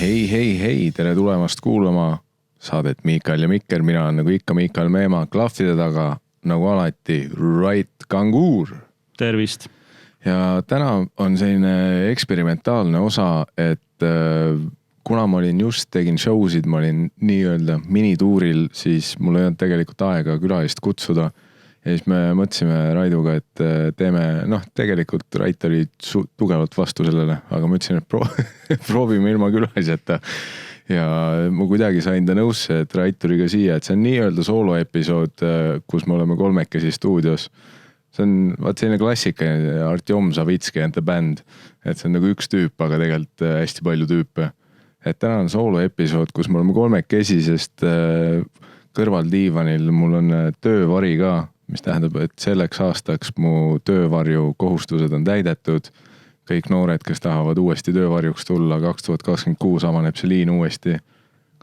Hei, tere tulemast kuulama saadet Miikal ja Mikker. Mina olen nagu ikka Miikal Meemaa, klahvide taga nagu alati Right Kanguur. Tervist. Ja täna on selline eksperimentaalne osa, et kuna ma olin just tegin showsid, ma olin nii-öelda minituuril, siis mul ei olnud tegelikult aega külalist kutsuda. Ja siis me mõtlesime Raiduga, et teeme, tegelikult Rait oli tugevalt vastu sellele, aga ma ütlesin, et proovime ilma külaliseta. Ja ma kuidagi sain ta nõusse, et Rait tuli ka siia, et see on nii-öelda sooloepisood, kus me oleme kolmekesi stuudios. See on selline klassika, Artjom Savitski and the band, et see on nagu üks tüüp, aga tegelikult hästi palju tüüpe. Et täna on sooloepisood, kus me oleme kolmekesi, sest kõrval diivanil mul on töövari ka, mis tähendab, et selleks aastaks mu töövarju kohustused on täidetud. Kõik noored, kes tahavad uuesti töövarjuks tulla, 2026 avaneb see liin uuesti,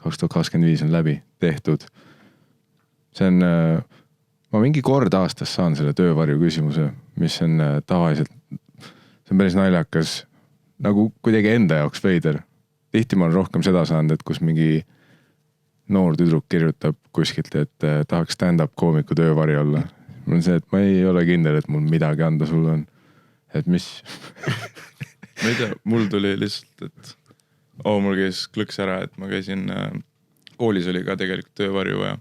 2025 on läbi tehtud. See on, ma mingi kord aastas saan selle töövarju küsimuse, mis on tavaliselt, see on päris naljakas, nagu kuidagi enda jaoks veider. Tihti ma olen rohkem seda saanud, et kus mingi noor tüdruk kirjutab kuskilt, et tahaks stand-up koomiku töövari olla. Mul on see, et ma ei ole kindel, et mul midagi anda sulle on. Et mis? Ma ei tea, mul tuli lihtsalt, et mul käis klõks ära, et ma käisin, koolis oli ka tegelikult töövarju ja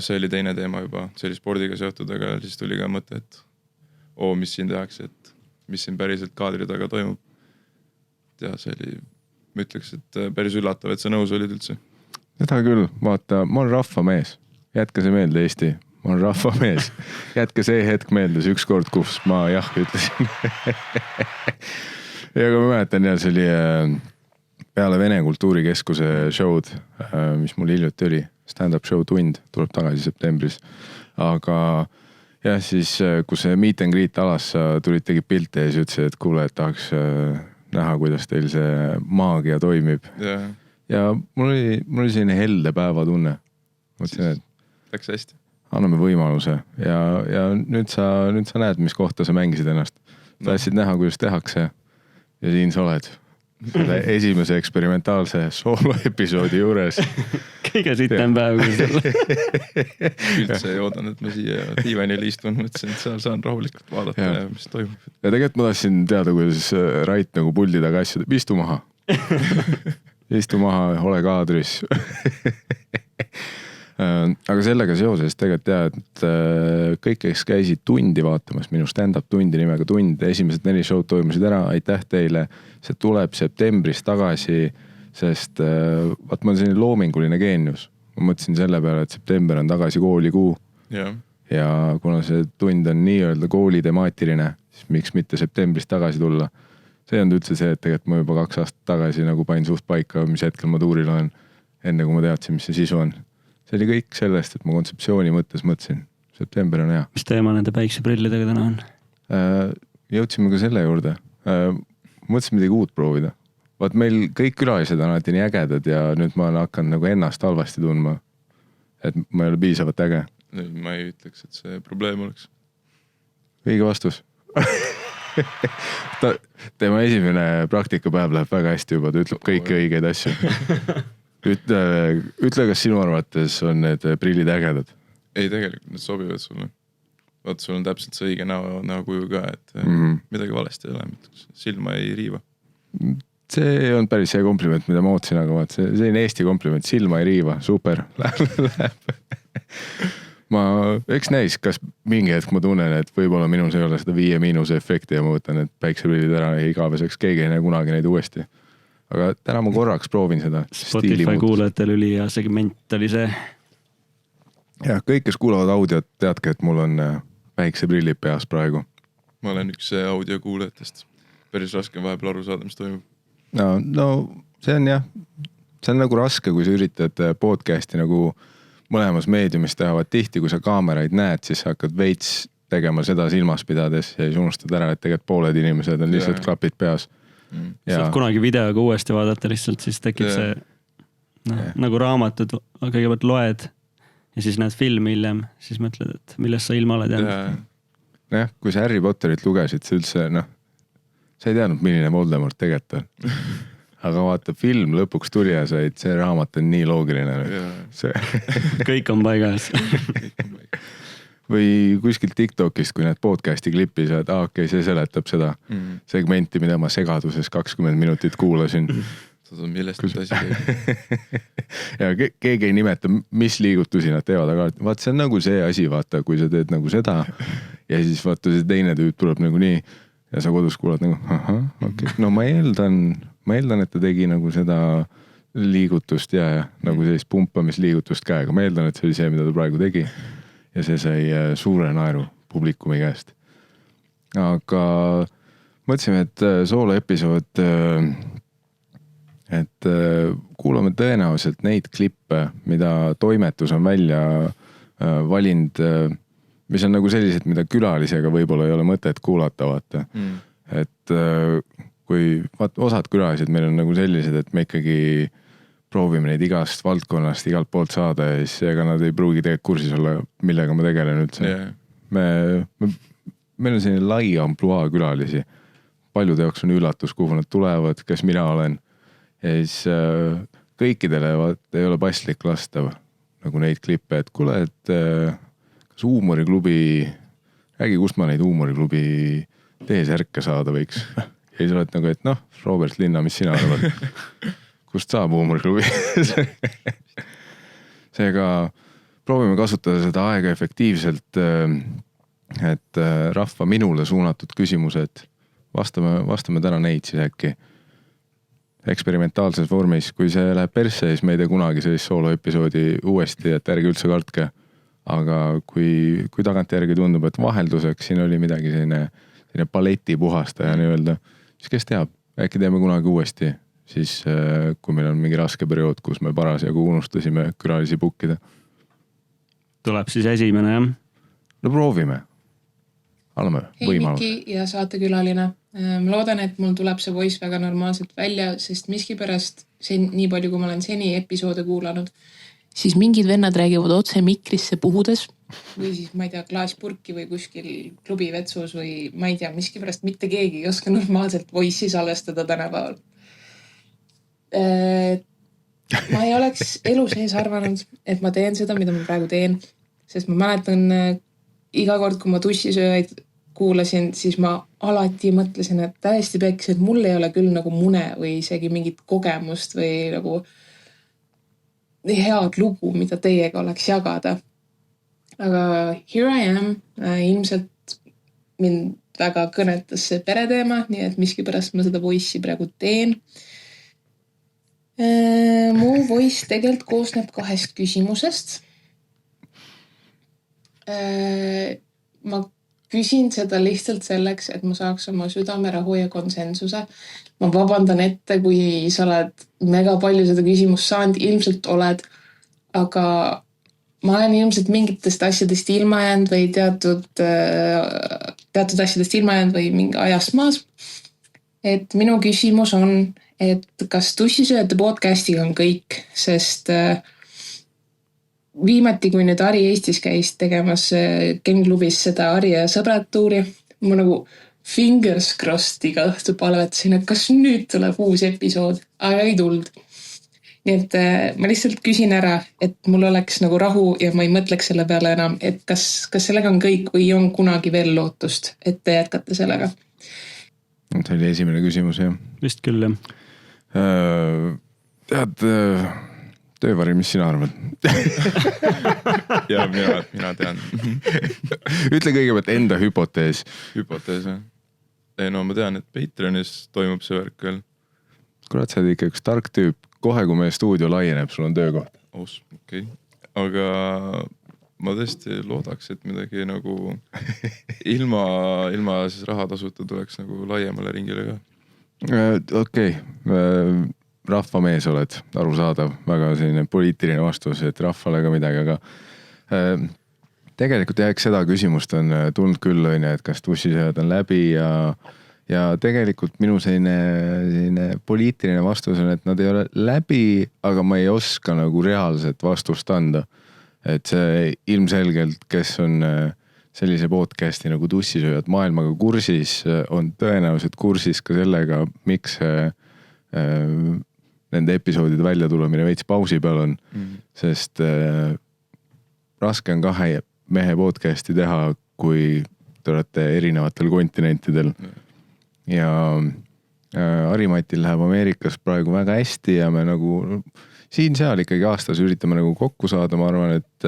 see oli teine teema juba, see oli spordiga seotud, aga siis tuli ka mõte, et mis siin tehakse, et mis siin päriselt kaadri taga toimub. Ja see oli, ma ütleks, et päris üllatav, et sa nõus olid üldse. Seda küll, vaata, ma olen rahvamees. Jätka see meelde Eesti. Ma olen rahvamees. Jätka see hetk meeldes üks kord, kus ma jah ütlesin. Ja kui ma mäletan, see oli peale Vene Kultuurikeskuse show'd, mis mul hiljuti oli, stand-up show Tund, tuleb tagasi septembris. Aga jah, siis kui see meet and greet alas, sa tulid tegid pilte ja siis ütlesid, et kuule, et tahaks näha, kuidas teil see maagia toimib. Ja mul oli selline helde päeva tunne. Mõtlesin, et läks hästi. Anname võimaluse ja nüüd sa näed, mis kohta sa mängisid ennast. Tahtsid näha, kuidas tehakse ja siin sa oled. Selle esimese eksperimentaalse soolo-episoodi juures. Kõige sitem päev. Üldse ei oodan, et ma siia diivanil istun, mõtlesin, et seal saan rahulikult vaadata ja mis toimub. Ja tegelikult ma tahtsin teada, kuidas Rait nagu puldi taga asju, istu maha. Istu maha, ole kaadris. Aga sellega seoses tegelikult tead, et kõik, kes käisid Tundi vaatamas, minu stand-up Tundi nimega Tund, esimesed 4 show'd toimusid ära, aitäh teile. See tuleb septembris tagasi, sest ma olen selline loominguline geenius. Ma mõtlesin selle peale, et september on tagasi koolikuu. Ja kuna see Tund on nii-öelda koolitemaatiline, siis miks mitte septembris tagasi tulla. See on üldse see, et tegelikult ma juba 2 aastat tagasi nagu pain suht paika, mis hetkel ma tuuril olen, enne kui ma teadsin, mis see sisu on. See oli kõik sellest, et ma kontseptsiooni mõttes mõtlesin. September on hea. Mis teema nende päikseprillidega täna on? Jõudsime ka selle juurde. Mõtlesin midagi uut proovida. Vaat meil kõik külalised on alati nii ägedad ja nüüd ma olen hakanud nagu ennast halvasti tundma. Et ma ei ole piisavalt äge. Ma ei ütleks, et see probleem oleks. Õige vastus. Tema esimene praktikapäev läheb väga hästi juba, ta ütleb kõiki õigeid asju. Ütle, kas sinu arvates on need prillid ägedad? Ei, tegelikult need sobivad sulle. Vaata, sul on täpselt see õige näokuju ka, et midagi valesti ei ole, silma ei riiva. See on päris see kompliment, mida ma ootsin, aga vaat, see on Eesti kompliment, silma ei riiva, super. Läheb. Eks näis, kas mingi hetk ma tunnen, et võib-olla minus ei ole seda 5- efekti ja ma võtan, et päikseprillid ära ja igaveseks keegi ei näe kunagi neid uuesti. Aga täna ma korraks proovin seda. Spotify kuulajatel üli ja segment oli see. Ja kõik, kes kuulavad audiot, teadke, et mul on päikseprillid peas praegu. Ma olen üks audio kuulajatest. Päris raske vahepeal aru saada, mis toimub. No see on jah. See on nagu raske, kui sa üritad podcasti nagu mõlemas meediumis teha. Tihti, kui sa kaameraid näed, siis sa hakkad veits tegema seda silmas pidades ja siis unustad ära, et tegelikult pooled inimesed on lihtsalt klapid peas. Saab kunagi videoga uuesti vaadata lihtsalt, siis tekib see nagu raamatud, kõigepealt loed ja siis näed filmi hiljem, siis mõtled, et millest sa ilma oled jäänud. Jah, kui sa Harry Potterit lugesid, see üldse, sa ei teadnud, milline Voldemort tegelikult on. aga vaata, film lõpuks tuli ja sai, et see raamat on nii loogiline. See. Kõik on paigas. Või kuskilt TikTokist, kui need podcasti klippi saad, okei, see seletab seda segmenti, mida ma segaduses 20 minutit kuulasin. Millest nüüd asi käib? Ja keegi ei nimeta, mis liigutusi nad teevad, aga vaata, see on nagu see asi, vaata, kui sa teed nagu seda ja siis vaata, see teine tüüp tuleb nagu nii ja sa kodus kuulad nagu, okei. No ma eeldan, et ta tegi nagu seda liigutust ja nagu sellist pumpamisliigutust käega. Ma eeldan, et see oli see, mida ta praegu tegi. Ja see sai suure naeru publikumi käest. Aga mõtlesime, et soolo episood, et kuulame tõenäoliselt neid klippe, mida toimetus on välja valinud, mis on nagu sellised, mida külalisega võib-olla ei ole mõtet kuulata, vaata. Et kui osad külalised meil on nagu sellised, et me ikkagi proovime neid igast valdkonnast, igalt poolt saada ja siis ega nad ei pruugi tegelikult kursis olla, millega ma tegelen üldse. Meil on selline lai ampluaa külalisi. Paljude jaoks on üllatus, kuhu nad tulevad, kes mina olen. Ja siis kõikidele ei ole paslik lasta nagu neid klippe, et kuule, et kas huumoriklubi, räägi, kust ma neid huumoriklubi T-särke saada võiks. Ja siis oled nagu, et noh, Robert Linna, mis sina arvad? Kust saab huumoriklubi? Seega proovime kasutada seda aega efektiivselt, et rahva minule suunatud küsimused, vastame täna neid siis äkki eksperimentaalses vormis. Kui see läheb persse, siis me ei tee kunagi sellist soolo-episoodi uuesti, et ärge üldse kartke. Aga kui tagantjärgi tundub, et vahelduseks siin oli midagi selline paleti puhastaja nii-öelda, siis kes teab, äkki teeme kunagi uuesti. Siis kui meil on mingi raske periood, kus me parasjagu unustasime külalisi pukkida. Tuleb siis esimene, jah? No proovime. Anname võimalus. Hei Miki ja saatekülaline. Ma loodan, et mul tuleb see voice väga normaalselt välja, sest miskipärast nii palju, kui ma olen seni episoode kuulanud, siis mingid vennad räägivad otse mikrisse puhudes või siis, ma ei tea, klaaspurki või kuskil klubi vetsus või ma ei tea, miskipärast mitte keegi ei oska normaalselt voice'i salvestada tänapäeval. Ma ei oleks elu sees arvanud, et ma teen seda, mida ma praegu teen, sest ma mäletan iga kord, kui ma tussisööjaid kuulasin, siis ma alati mõtlesin, et täiesti peks, et mul ei ole küll nagu mune või isegi mingit kogemust või nagu head lugu, mida teiega oleks jagada. Aga here I am, ilmselt mind väga kõnetas see pereteema, nii et miskipärast ma seda voice'i praegu teen. Mu voice tegelikult koosneb 2 küsimusest. Ma küsin seda lihtsalt selleks, et ma saaks oma südamerahu ja konsensuse. Ma vabandan ette, kui sa oled mega palju seda küsimust saanud, ilmselt oled, aga ma olen ilmselt mingitest asjadest ilma jäänud või teatud asjadest ilma jäänud või mingi ajast maas. Et minu küsimus on, et kas tussisööjate podcastiga on kõik, sest viimati, kui nüüd Ari Eestis käis tegemas Genklubis seda Ari ja sõbrad tuuri, ma nagu fingers crossed iga õhtu palvetasin, et kas nüüd tuleb uus episood, aga ei tulnud. Nii et ma lihtsalt küsin ära, et mul oleks nagu rahu ja ma ei mõtleks selle peale enam, et kas sellega on kõik või on kunagi veel lootust, et te jätkate sellega. See oli esimene küsimus, jah? Vist küll, jah. Tead, Töövari, mis sina arvad? Ja mina tean. Ütle kõigepealt enda hüpotees. Hüpotees, jah? Ei, no ma tean, et Patreonis toimub see värk veel. Kurat, sa oled ikka üks tark tüüp. Kohe, kui meie stuudio laieneb, sul on töökoht. Okei. Aga ma tõesti loodaks, et midagi nagu ilma siis rahatasuta tuleks nagu laiemale ringile ka. Okei. Rahvamees oled, arusaadav, väga selline poliitiline vastus, et rahvale ka midagi, aga tegelikult eks seda küsimust on tulnud küll, et kas tussisööjad on läbi ja tegelikult minu selline poliitiline vastus on, et nad ei ole läbi, aga ma ei oska nagu reaalset vastust anda. Et see ilmselgelt, kes on sellise podcasti nagu tussisööjad maailmaga kursis, on tõenäoliselt kursis ka sellega, miks nende episoodide välja tulemine veits pausi peal on, sest raske on 2 mehe podcast'i teha, kui te olete erinevatel kontinentidel. Ja Harimatil läheb Ameerikas praegu väga hästi ja me nagu siin-seal ikkagi aastas üritame nagu kokku saada, ma arvan, et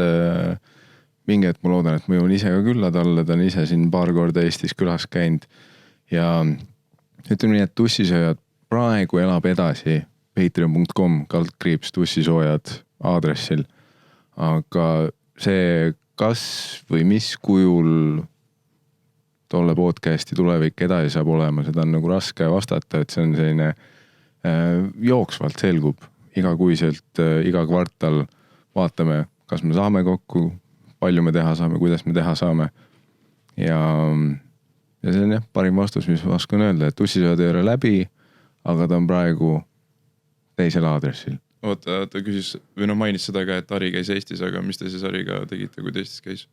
mingi hetk ma loodan, et ma jõuan ise ka külla talle, ta on ise siin paar korda Eestis külas käinud ja ütleme nii, et tussisööjad praegu elab edasi patreon.com/tussisoojad aadressil, aga see kas või mis kujul tolle podcasti tulevik edasi saab olema, seda on nagu raske vastata, et see on selline jooksvalt selgub igakuiselt, iga kvartal vaatame, kas me saame kokku, palju me teha saame, kuidas me teha saame. Ja see on jah, parim vastus, mis ma oskan öelda, et tussisööd ei ole läbi, aga ta on praegu teisel aadressil. Oota, ta küsis, või mainis seda ka, et Harri käis Eestis, aga mis te siis Harriga tegite, kui ta Eestis käis?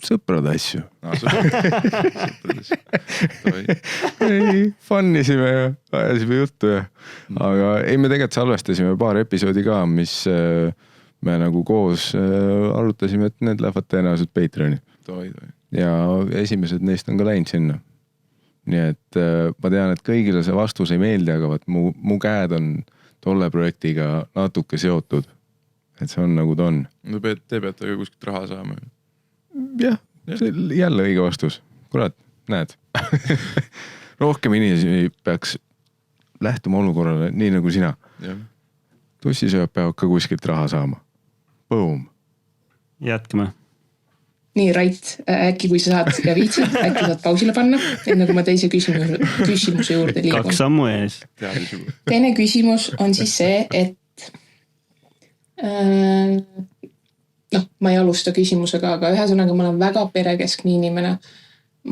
Sõprade asju. Sõprade asju. Fannisime ja ajasime juttu ja. Aga ei, me tegelikult salvestasime paar episoodi ka, mis me nagu koos arutasime, et need lähevad tõenäoliselt Patreoni. Ja esimesed neist on ka läinud sinna. Nii et ma tean, et kõigile see vastus ei meeldi, aga mu käed on tolle projektiga natuke seotud. Et see on nagu ta on. No te peate ka kuskilt raha saama. Jah, see jälle õige vastus. Kurat, näed. Rohkem inimesi peaks lähtuma olukorrale nii nagu sina. Tussisööb peavad ka kuskilt raha saama. Boom. Jätkame. Nii, Rait, äkki kui sa saad ja viitsid, äkki saad pausile panna, enne kui ma teise küsimuse juurde liigun. 2 sammu ees. Teine küsimus on siis see, et ma ei alusta küsimusega, aga ühesõnaga ma olen väga perekeskne inimene.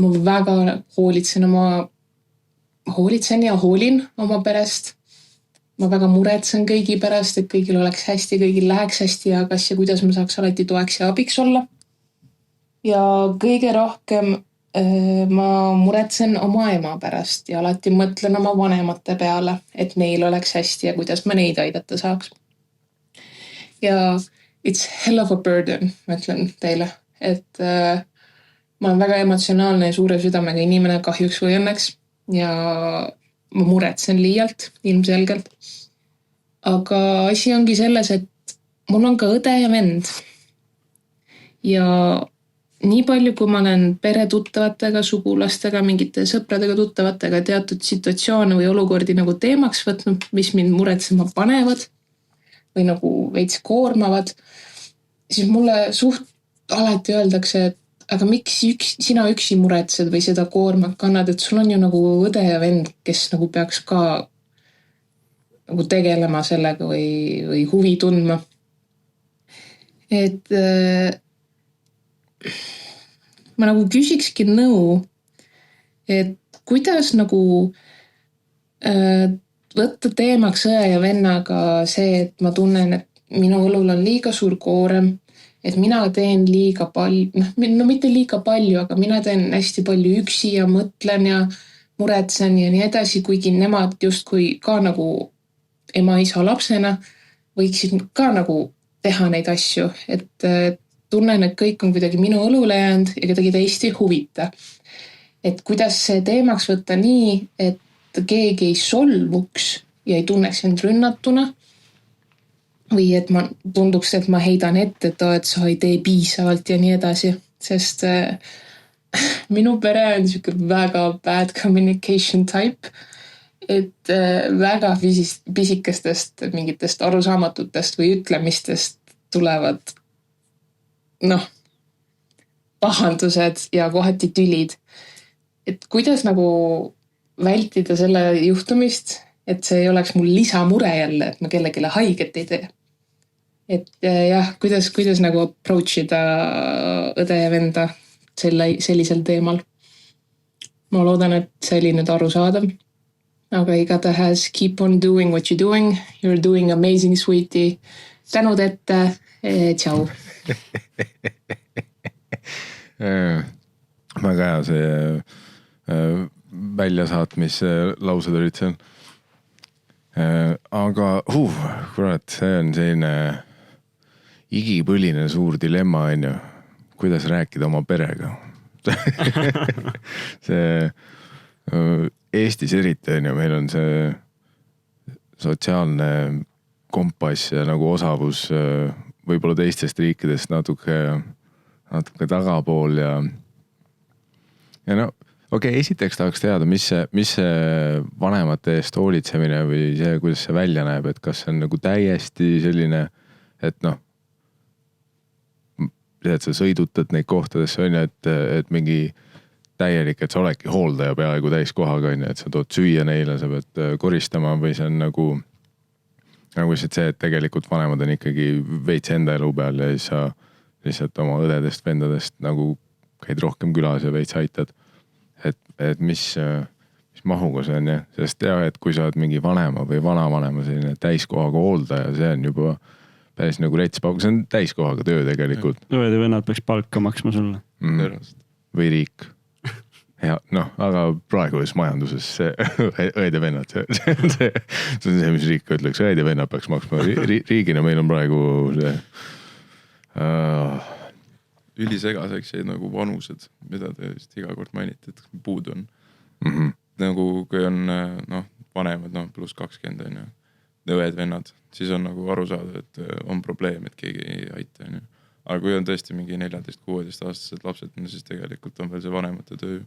Ma väga hoolitsen ja hoolin oma perest. Ma väga muretsen kõigi pärast, et kõigil oleks hästi, kõigil läheks hästi ja kas ja kuidas ma saaks alati toeks ja abiks olla. Ja kõige rohkem ma muretsen oma ema pärast ja alati mõtlen oma vanemate peale, et neil oleks hästi ja kuidas ma neid aidata saaks. Ja it's hell of a burden, ma ütlen teile, et ma olen väga emotsionaalne ja suure südamega inimene kahjuks või õnneks ja ma muretsen liialt, ilmselgelt. Aga asi ongi selles, et mul on ka õde ja vend. Ja nii palju, kui ma olen pere tuttavatega, sugulastega, mingite sõpradega tuttavatega teatud situatsioone või olukordi nagu teemaks võtnud, mis mind muretsema panevad või nagu veits koormavad, siis mulle suht alati öeldakse, et aga miks sina üksi muretsed või seda koormat kannad, et sul on ju nagu õde ja vend, kes nagu peaks ka nagu tegelema sellega või huvi tundma. Et ma nagu küsikski nõu, et kuidas nagu võtta teemaks õe ja vennaga see, et ma tunnen, et minu õlul on liiga suur koorem, et mina teen liiga palju, no mitte liiga palju, aga mina teen hästi palju üksi ja mõtlen ja muretsen ja nii edasi, kuigi nemad justkui ka nagu ema-isa lapsena võiksid ka nagu teha neid asju, et tunnen, et kõik on kuidagi minu õlule jäänud ja kedagi teist ei huvita. Et kuidas see teemaks võtta nii, et keegi ei solvuks ja ei tunneks end rünnatuna või et ma tunduks, et ma heidan ette, et sa ei tee piisavalt ja nii edasi, sest minu pere on siuke väga bad communication type, et väga pisikestest mingitest arusaamatutest või ütlemistest tulevad pahandused ja kohati tülid. Et kuidas nagu vältida selle juhtumist, et see ei oleks mul lisamure jälle, et ma kellegile haiget ei tee. Et jah, kuidas nagu approachida õde ja venda sellisel teemal. Ma loodan, et see oli nüüd arusaadav. Aga igatahes keep on doing what you're doing. You're doing amazing, sweetie. Tänud ette. Tšau. Väga hea see väljasaatmis laused olid seal. aga kurat, see on selline igipõline suur dilemma, on ju. Kuidas rääkida oma perega? see Eestis eriti, on ju, meil on see sotsiaalne kompass ja nagu osavus võib-olla teistest riikidest natuke tagapool ja no okei, esiteks tahaks teada, mis see vanemate eest hoolitsemine või see, kuidas see välja näeb, et kas see on nagu täiesti selline, et noh, et sa sõidutad neid kohtadesse, on ju, et mingi täielik, et sa oledki hooldaja peaaegu täiskohaga, on ju, et sa tood süüa neile, sa pead koristama või see on nagu lihtsalt see, et tegelikult vanemad on ikkagi veits enda elu peal ja siis sa lihtsalt oma õdedest, vendadest nagu käid rohkem külas ja veits aitad. Et mis mahuga see on, jah. Sest jah, et kui sa oled mingi vanema või vanavanema selline täiskohaga hooldaja, see on juba päris nagu rets paugu, see on täiskohaga töö tegelikult. Õed ja vennad peaks palka maksma sulle. Või riik. Ja noh, aga praeguses majanduses see õed ja vennad, see on see, mis riik ütleks, õed ja vennad peaks maksma. Riigina meil on praegu see ülisegaseks jäid nagu vanused, mida te vist iga kord mainite, et puudu on. Nagu kui on vanemad, pluss 20 on ju, õed, vennad, siis on nagu aru saada, et on probleem, et keegi ei aita. On ju. Aga kui on tõesti mingi 14-16 aastased lapsed, siis tegelikult on veel see vanemate töö.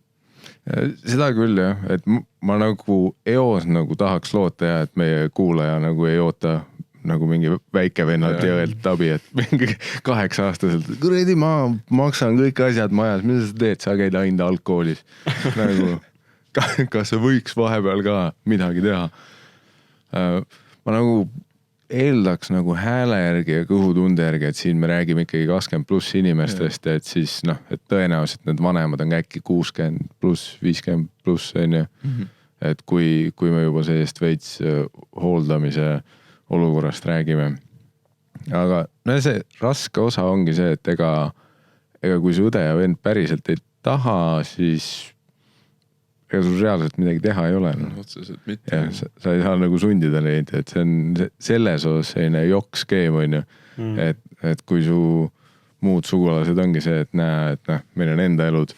Seda küll jah, et ma nagu eos nagu tahaks loota ja, et meie kuulaja nagu ei oota nagu mingi väike vennalt ja õelt abi, et mingi 8-aastaselt, kuredi ma maksan kõik asjad majas, mida sa teed, sa käid ainult algkoolis. Nagu, kas sa võiks vahepeal ka midagi teha? Ma nagu eeldaks nagu hääle järgi ja kõhutunde järgi, et siin me räägime ikkagi 20+ inimestest, et siis et tõenäoliselt need vanemad on äkki 60+, 50+, on ju. Et kui me juba sellist veits hooldamise olukorrast räägime. Aga see raske osa ongi see, et ega kui see õde ja vend päriselt ei taha, siis ega sul reaalselt midagi teha ei ole. Otseselt mitte. Ja, sa ei saa nagu sundida neid, et see on selles osas selline jokkskeem, on ju. Et kui su muud sugulased ongi see, et näe, et meil on enda elud,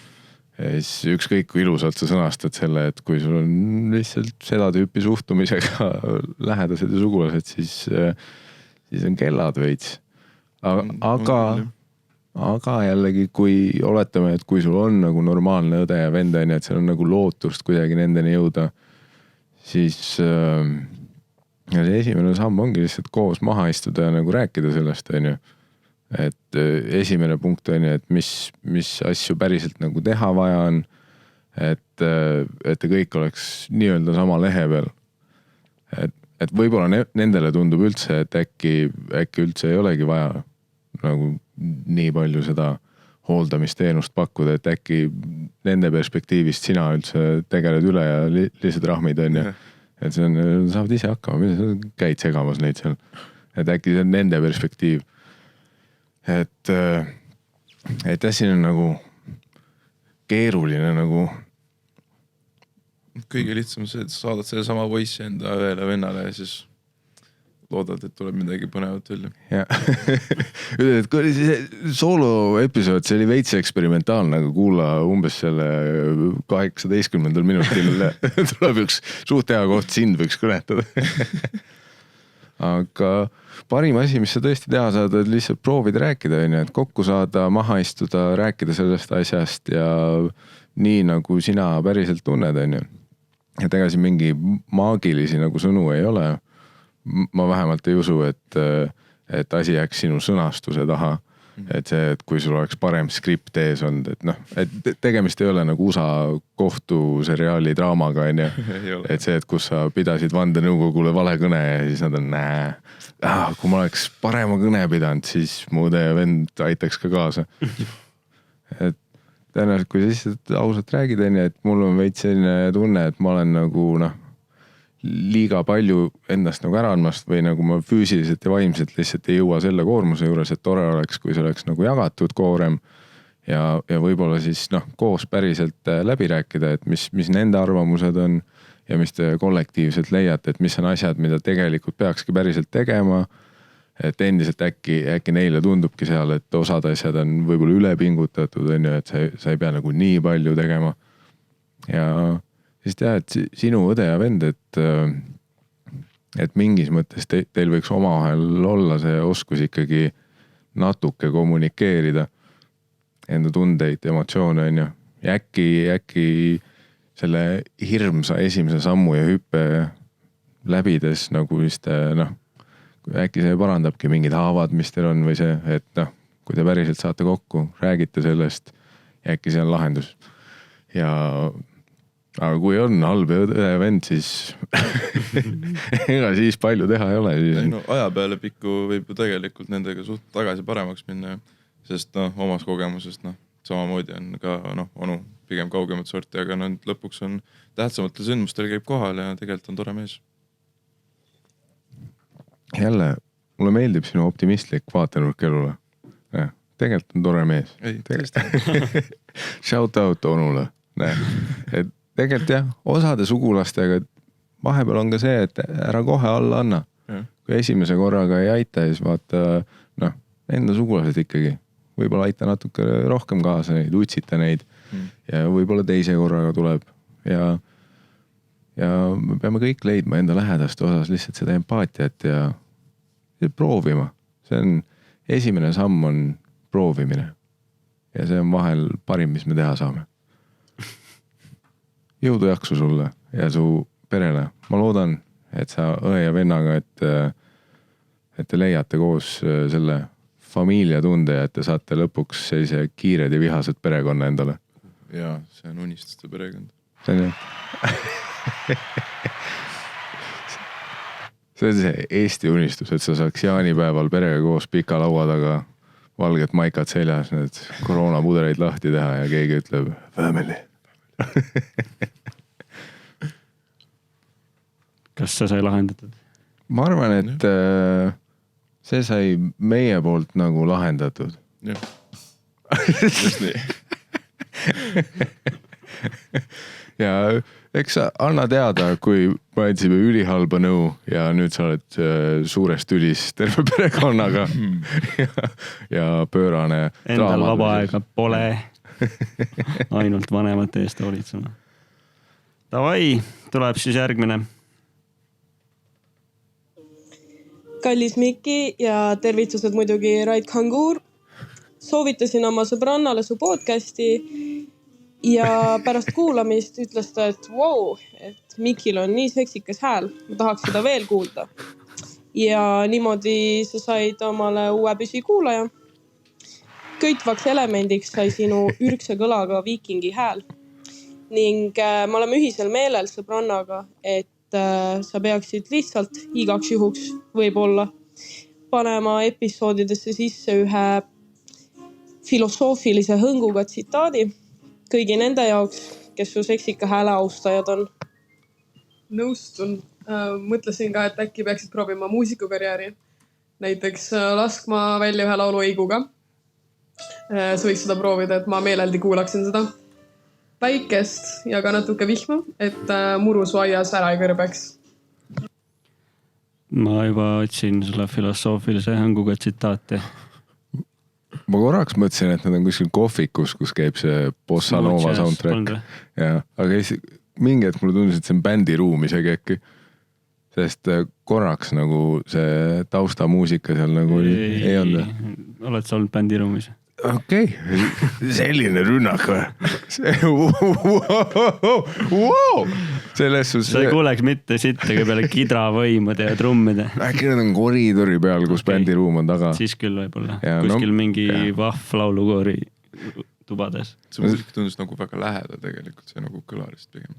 ja siis ükskõik kui ilusalt sa sõnastad selle, et kui sul on lihtsalt seda tüüpi suhtumisega lähedased ja sugulased, siis on kellad veits. Aga jällegi, kui oletame, et kui sul on nagu normaalne õde ja vend, et seal on nagu lootust kuidagi nendeni jõuda, siis see esimene samm ongi lihtsalt koos maha istuda ja nagu rääkida sellest, on ju. Et esimene punkt on ju, et mis asju päriselt nagu teha vaja on, et te kõik oleks nii-öelda sama lehe peal. Et võib-olla nendele tundub üldse, et äkki üldse ei olegi vaja nagu nii palju seda hooldamisteenust pakkuda, et äkki nende perspektiivist sina üldse tegeled üle ja lihtsalt rahmid on ju. Et see on, saavad ise hakkama, mida sa käid segamas neid seal. Et äkki see on nende perspektiiv. Et jah, siin on nagu keeruline nagu. Kõige lihtsam see, et saadad selle sama voice enda ühele vennale ja siis loodad, et tuleb midagi põnevat välja. Ja. Ütled, et kui oli see soolo episood, see oli veits eksperimentaalne, aga kuula umbes selle 18. minutil tuleb üks suht hea koht, sind võiks kõnetada. Aga parim asi, mis sa tõesti teha saad, et lihtsalt proovida rääkida, et kokku saada, maha istuda, rääkida sellest asjast ja nii nagu sina päriselt tunned, on ju. Et ega siin mingi maagilisi nagu sõnu ei ole. Ma vähemalt ei usu, et asi jääks sinu sõnastuse taha. Et see, et kui sul oleks parem skript ees olnud, et tegemist ei ole nagu USA kohtuseriaali draamaga, on ju. Et see, et kus sa pidasid vandenõukogule valekõne ja siis nad on kui ma oleks parema kõne pidanud, siis mu õde ja vend aitaks ka kaasa. Et tõenäoliselt, kui sa lihtsalt ausalt räägid, et mul on veits selline tunne, et ma olen nagu liiga palju endast nagu ära andmast või nagu ma füüsiliselt ja vaimselt lihtsalt ei jõua selle koormuse juures, et tore oleks, kui see oleks nagu jagatud koorem ja võib-olla siis koos päriselt läbi rääkida, et mis nende arvamused on ja mis te kollektiivselt leiate, et mis on asjad, mida tegelikult peakski päriselt tegema. Et endiselt äkki neile tundubki seal, et osad asjad on võib-olla ülepingutatud, on ju, et sa ei pea nagu nii palju tegema. Ja siis tead, et sinu õde ja vend, et mingis mõttes teil võiks omavahel olla see oskus ikkagi natuke kommunikeerida enda tundeid, emotsioone, on ju. Ja äkki selle hirmsa esimese sammu ja hüppe läbides nagu vist äkki see parandabki mingid haavad, mis teil on või see, et kui te päriselt saate kokku, räägite sellest ja äkki see on lahendus. Aga kui on halb õde vend, siis ega siis palju teha ei ole. Aja peale pikku võib ju tegelikult nendega suht tagasi paremaks minna, sest omas kogemusest samamoodi on ka onu pigem kaugemat sorti, aga lõpuks on tähtsamatel sündmustel käib kohal ja tegelikult on tore mees. Jälle, mulle meeldib sinu optimistlik vaatenurk elule. Tegelikult on tore mees. Shout out onule. Et tegelikult jah, osade sugulastega vahepeal on ka see, et ära kohe alla anna. Kui esimese korraga ei aita, siis vaata, enda sugulased ikkagi. Võib-olla aita natuke rohkem kaasa neid, utsita neid ja võib-olla teise korraga tuleb. Ja me peame kõik leidma enda lähedaste osas lihtsalt seda empaatiat ja proovima. See on, esimene samm on proovimine. Ja see on vahel parim, mis me teha saame. Jõudu jaksu sulle ja su perele. Ma loodan, et sa õe ja vennaga, et te leiate koos selle familiatunde ja et te saate lõpuks sellise kiired ja vihased perekonna endale. Jaa, see on unistuste perekond. See on jah. See on see Eesti unistus, et sa saaks jaanipäeval perega koos pika laua taga valget maikad seljas, need koroonapudereid lahti teha ja keegi ütleb family. Kas see sai lahendatud? Ma arvan, et see sai meie poolt nagu lahendatud. Jah. Just nii. Ja eks sa anna teada, kui ma andsime ülihalba nõu ja nüüd sa oled suurest tülis terve perekonnaga ja pöörane. Endal vaba aega pole. Ainult vanemate eest hoolitsema. Davai, tuleb siis järgmine. Kallis Mikki ja tervitused muidugi Rait Kangur. Soovitasin oma sõbrannale su podcasti ja pärast kuulamist ütles ta, et wow, et Mikil on nii seksikas hääl. Ma tahaks seda veel kuulda. Ja niimoodi sa said omale uue püsikuulaja. Köitvaks elemendiks sai sinu ürgse kõlaga viikingi hääl. Ning me oleme ühisel meelel sõbrannaga, et sa peaksid lihtsalt igaks juhuks võib-olla panema episoodidesse sisse ühe filosoofilise hõnguga tsitaadi kõigi nende jaoks, kes su seksika hääle austajad on. Nõustun. Mõtlesin ka, et äkki peaksid proovima muusikukarjääri. Näiteks laskma välja ühe laulu Eiguga. Sa võiks seda proovida, et ma meeleldi kuulaksin seda. Päikest ja ka natuke vihma, et muru su aias ära ei kõrbeks. Ma juba otsin sulle filosoofilise hõnguga tsitaate. Ma korraks mõtlesin, et nad on kuskil kohvikus, kus käib see Bossa Nova soundtrack. Ja, aga mingi hetk mulle tundus, et see on bändiruum isegi äkki. Sest korraks nagu see taustamuusika seal nagu ei olnud. Oled sa olnud bändiruumis? Okei, selline rünnak või? Sa ei kuuleks mitte sittagi peale kidravõimude ja trummide. Äkki need on koridori peal, kus bändiruum on taga. Siis küll võib-olla. Kuskil mingi vahv laulukoori tubades. See muusika tundus nagu väga läheda tegelikult, see nagu kõlarist pigem.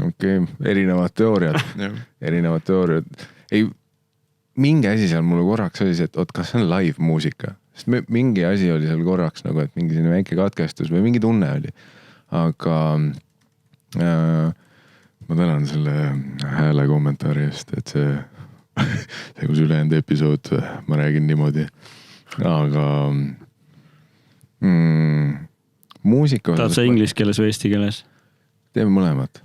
Okei, erinevad teooriad. Ei, mingi asi seal mulle korraks oli see, et kas see on live muusika? Sest mingi asi oli seal korraks nagu, et mingi selline väike katkestus või mingi tunne oli. Aga ma tänan selle hääle kommentaari eest, et see kus ülejäänud episood ma räägin niimoodi. Aga muusika tahad sa inglise keeles või eesti keeles? Teeme mõlemat.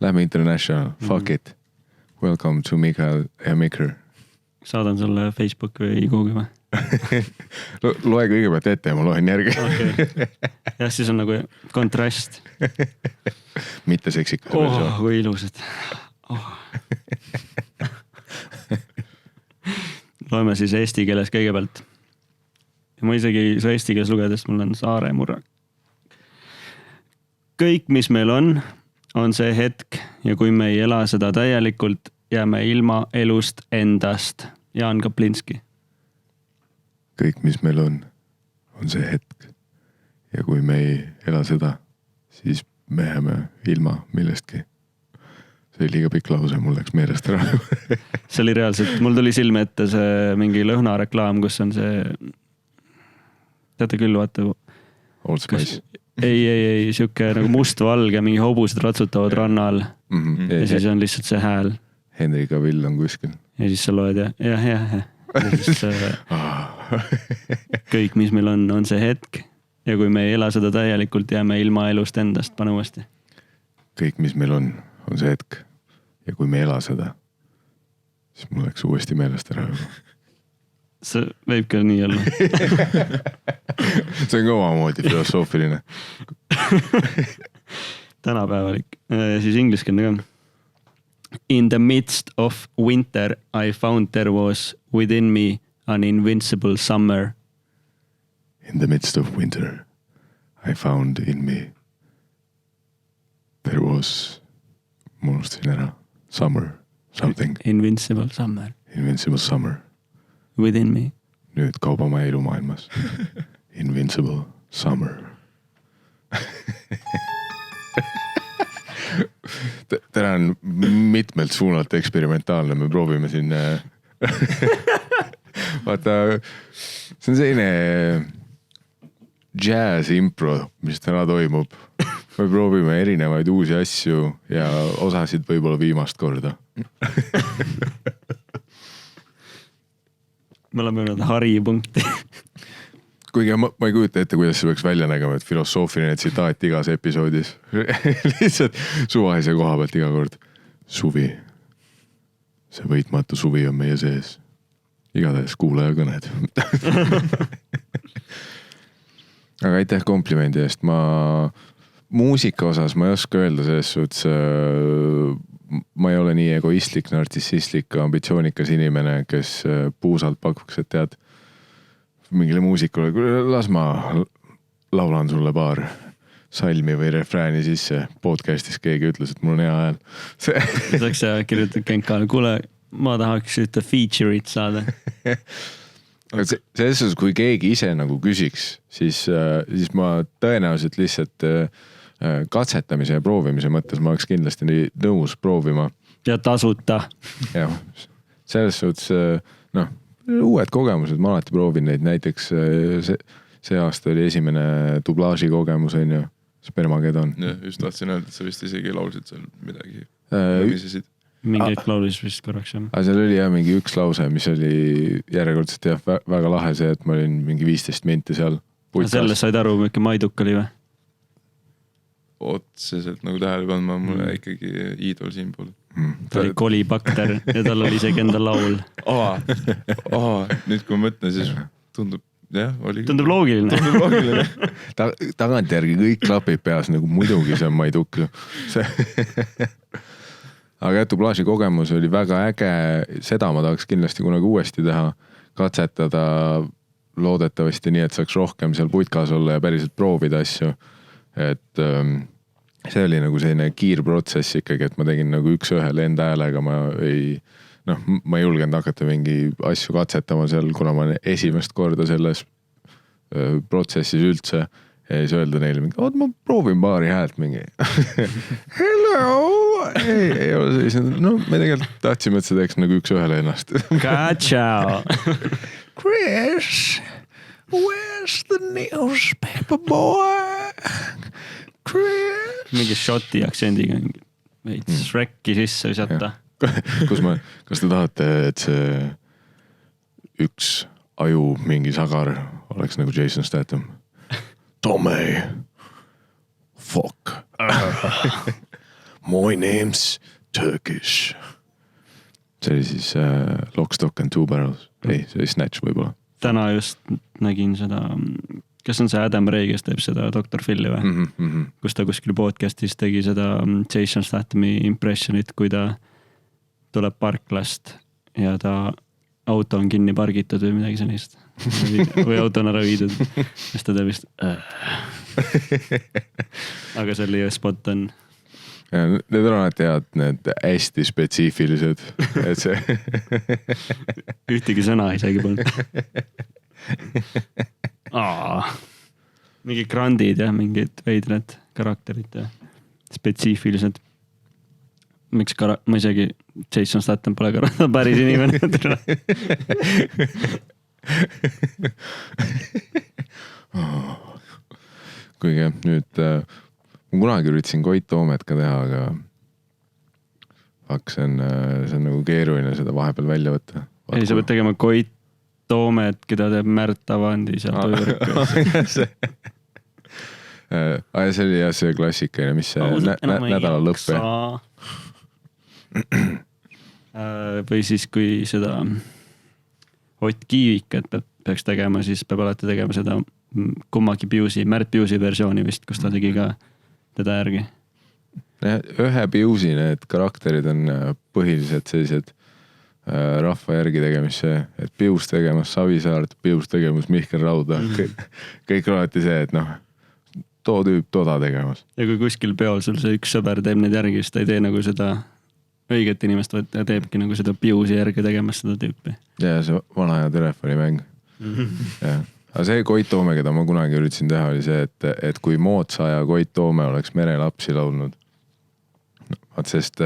Lähme international, fuck it. Welcome to Mikael ja Mikr. Saadan sulle Facebook või kuhugi või? Loe kõigepealt ette ja ma loen järgi. Okay. Jah, siis on nagu kontrast. Mitte seksikas. Kui ilusad. Loeme siis eesti keeles kõigepealt. Ja ma isegi su eesti keeles lugedes, mul on saare murra. Kõik, mis meil on see hetk ja kui me ei ela seda täielikult, jääme ilma elust endast. Jaan Kaplinski. Kõik, mis meil on see hetk. Ja kui me ei ela seda, siis me jääme ilma millestki. See oli liiga pikk lause, mul läks meelest ära. See oli reaalselt, mul tuli silme ette see mingi lõhnareklaam, kus on see, teate küll, vaata. Old Spice. Ei, siuke nagu must-valge, mingi hobused ratsutavad rannal. Ja siis on lihtsalt see hääl. Henry Cavill on kuskil. Ja siis sa loed ja. Kõik, mis meil on see hetk. Ja kui me ei ela seda täielikult, jääme ilma elust endast, pane uuesti. Kõik, mis meil on see hetk. Ja kui me ei ela seda, siis mul läks uuesti meelest ära juba. See võib ka nii olla. See on ka omamoodi filosoofiline. Tänapäevalik. Siis ingliskeelne ka. In the midst of winter, I found there was within me an invincible summer. In the midst of winter, I found in me there was, ma unustasin ära, summer, something. Invincible summer. Invincible summer. Within me. Nüüd kaob oma elu maailmas. Invincible summer. Täna on mitmelt suunalt eksperimentaalne, me proovime siin vaata, see on selline jazz impro, mis täna toimub. Me proovime erinevaid uusi asju ja osasid võib-olla viimast korda. Me oleme jõudnud haripunkti. Kuigi ma ei kujuta ette, kuidas see peaks välja nägema, et filosoofiline tsitaat igas episoodis. Lihtsalt suvalise koha pealt iga kord. Suvi. See võitmatu suvi on meie sees. Igatahes kuulaja kõned. Aga aitäh komplimendi eest. Muusika osas ma ei oska öelda selles suhtes, ma ei ole nii egoistlik, nartsissistlik, ambitsioonikas inimene, kes puusalt pakuks, et tead, mingile muusikule, las ma laulan sulle paar salmi või refrääni sisse. Podcastis keegi ütles, et mul on hea hääl. Saaks ja kirjutada Kenkale, kuule, ma tahaks ühte feature'it saada. Selles suhtes, kui keegi ise nagu küsiks, siis ma tõenäoliselt lihtsalt katsetamise ja proovimise mõttes ma oleks kindlasti nõus proovima. Ja tasuta. Jah, selles suhtes, uued kogemused, ma alati proovin neid, näiteks see aasta oli esimene dublaaži kogemus, on ju, Spermagedon. Ja, just tahtsin öelda, et sa vist isegi laulsid seal midagi. Mingi laulis vist korraks, jah. Seal oli jah mingi üks lause, mis oli järjekordselt jah väga lahe see, et ma olin mingi 15 minti seal puitkas. Sellest said aru, mingi Maiduk oli või? Otseselt nagu tähele kandma, mul ikkagi iidol siin pool. Ta oli kolibakter ja tal oli isegi enda laul. Nüüd kui ma mõtlen, siis tundub, jah, oli. Tundub loogiline. Tagantjärgi kõik klapib peas, nagu muidugi see on Maiduk. Aga dublaaži kogemus oli väga äge, seda ma tahaks kindlasti kunagi uuesti teha, katsetada loodetavasti nii, et saaks rohkem seal puitkas olla ja päriselt proovida asju. Et see oli nagu selline kiirprotsess ikkagi, et ma tegin nagu üks-ühele enda häälega, ma ei julgenud hakata mingi asju katsetama seal, kuna ma esimest korda selles protsessis üldse ja siis öelda neile mingi, ma proovin paari häält mingi. Hello! Ei ole sellised, me tegelikult tahtsime, et see teeks nagu üks-ühele ennast. Gotcha! Chris, where's the newspaper boy? Chris. Mingi šoti aktsendiga veits Shrekki sisse visata. Kas te tahate, et see üks aju mingi sagar oleks nagu Jason Statham? Tommy, fuck. My name's Turkish. See oli siis Lock, Stock and Two Barrels. Ei, see oli Snatch võib-olla. Täna just nägin seda, kas on see Adam Ray, kes teeb seda Dr. Phil'i või? Kus ta kuskil podcastis tegi seda Jason Stathami impressionit, kui ta tuleb parklast ja ta auto on kinni pargitud või midagi sellist. Või auto on ära viidud. Siis ta teeb vist aga see oli spot on. Ja, need on alati head, need hästi spetsiifilised. Et see ühtegi sõna isegi polnud. Mingid grandid ja mingid veidrad karakterid ja spetsiifilised. Miks ma isegi Jason Statham pole päris inimene. Kuigi nüüd ma kunagi üritasin Koit Toomet ka teha, aga see on nagu keeruline seda vahepeal välja võtta. Ei, sa pead tegema Koit Toomet, keda teeb Märt Avandi seal Toivorikkas. See oli jah see klassikaline, mis see nädala lõpp. Või siis kui seda Ott Kiivik, et peaks tegema, siis peab alati tegema seda kummagi Piusi, Märt Piusi versiooni vist, kus ta tegi ka teda järgi. Ühe Piusi need karakterid on põhiliselt sellised rahva järgi tegemis see, et Pius tegemas Savisaart, Pius tegemas Mihkel Rauda. Kõik on alati see, et too tüüp toda tegemas. Ja kui kuskil peol sul see üks sõber teeb need järgi, siis ta ei tee nagu seda õiget inimest, vaid ta teebki nagu seda Piusi järgi tegemas seda tüüpi. Ja see vana ja telefonimäng. Ja. Aga see Koit Toome, keda ma kunagi üritasin teha, oli see, et kui Mootsa ja Koit Toome oleks Merelapsi laulnud. Sest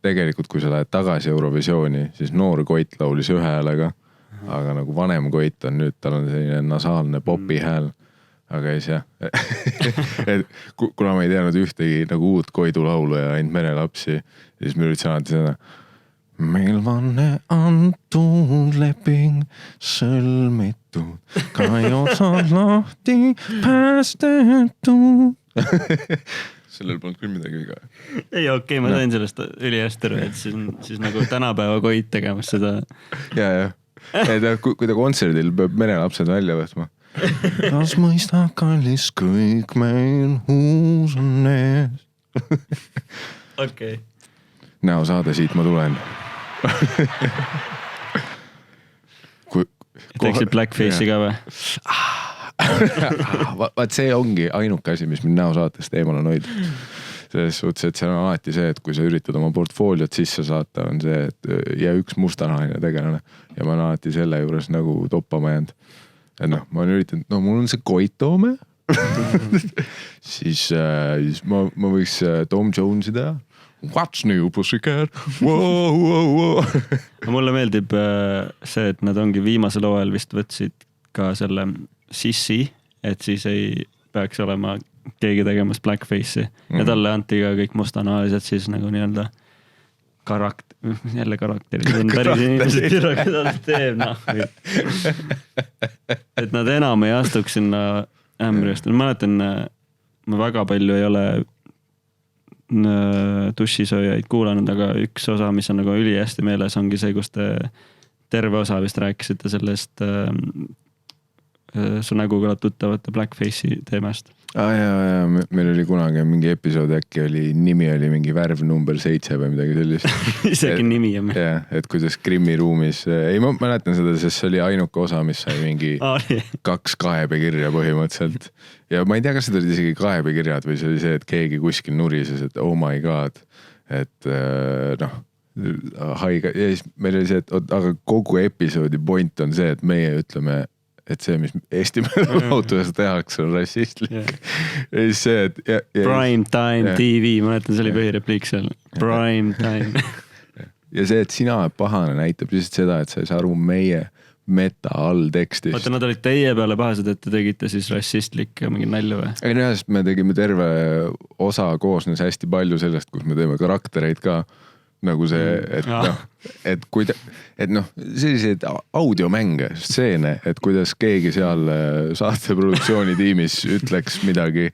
tegelikult, kui sa lähed tagasi Eurovisiooni, siis noor Koit laulis ühe häälega, aga nagu vanem Koit on nüüd, tal on selline nasaalne popi hääl. Aga siis jah, kuna ma ei teadnud ühtegi nagu uut Koidu laulu ja ainult Merelapsi, siis ma üritasin alati seda meil vanne antud leping sõlmitud, ka ei osad lahti päästetud. Sellel polnud küll midagi viga. Ei, okei, ma sain sellest ülihästi aru, et siis nagu tänapäeva Koit tegemas seda. Ja. Kui ta kontserdil peab Merelapsed välja võtma. Kas mõista kallis kõik meil huus on ees. Okei. Näo saade siit ma tulen. Teeksid Blackface'i ka või? Vaat see ongi ainuke asi, mis mind Näo saatest eemal on hoidnud. Selles suhtes, et see on alati see, et kui sa üritad oma portfooliot sisse saata, on see, et ja üks mustanahaline tegelane ja ma olen alati selle juures nagu toppama jäänud. Et ma olen üritanud, mul on see Koit Toome. siis ma võiks Tom Jones'i teha. What's new, pussycat? Wow. Mulle meeldib see, et nad ongi viimasel hooajal vist võtsid ka selle Sissi, et siis ei peaks olema keegi tegemas Blackface'i. Ja talle anti ka kõik mustanahalised siis nagu nii-öelda jälle karakterid. See on päris inimesed kirja, keda ta teeb. Et nad enam ei astuks sinna ämbrist. Ma mäletan, ma väga palju ei ole dušisööjaid kuulanud, aga üks osa, mis on nagu ülihästi meeles, ongi see, kus te terve osa vist rääkisite sellest su nägu kõlab tuttavate Blackface'i teemast. Ja, meil oli kunagi mingi episood, äkki nimi oli mingi värv number 7 või midagi sellist. Isegi nimi on. Ja, et kuidas Krimmi ruumis, ei ma mäletan seda, sest see oli ainuke osa, mis sai mingi 2 kaebekirja põhimõtteliselt. Ja ma ei tea, kas seda oli isegi kaebekirjad või see oli see, et keegi kuskil nurises, et oh my god, et haige. Ja siis meil oli see, et aga kogu episoodi point on see, et meie ütleme, et see, mis Eestimäe autodes tehakse, on rassistlik. Ja siis see, et... Prime time TV, ma näitan, see oli põhirepliik seal. Prime time. Ja see, et sina oled pahane, näitab lihtsalt seda, et sa ei saa aru meie meta all tekstist. Oota, nad olid teie peale pahased, et te tegite siis rassistlik mingi nälju või? Ei no sest me tegime terve osa koosnes hästi palju sellest, kus me teeme karaktereid ka. Nagu see, et selliseid audiomänge, stseene, et kuidas keegi seal saate produktsiooni tiimis ütleks midagi,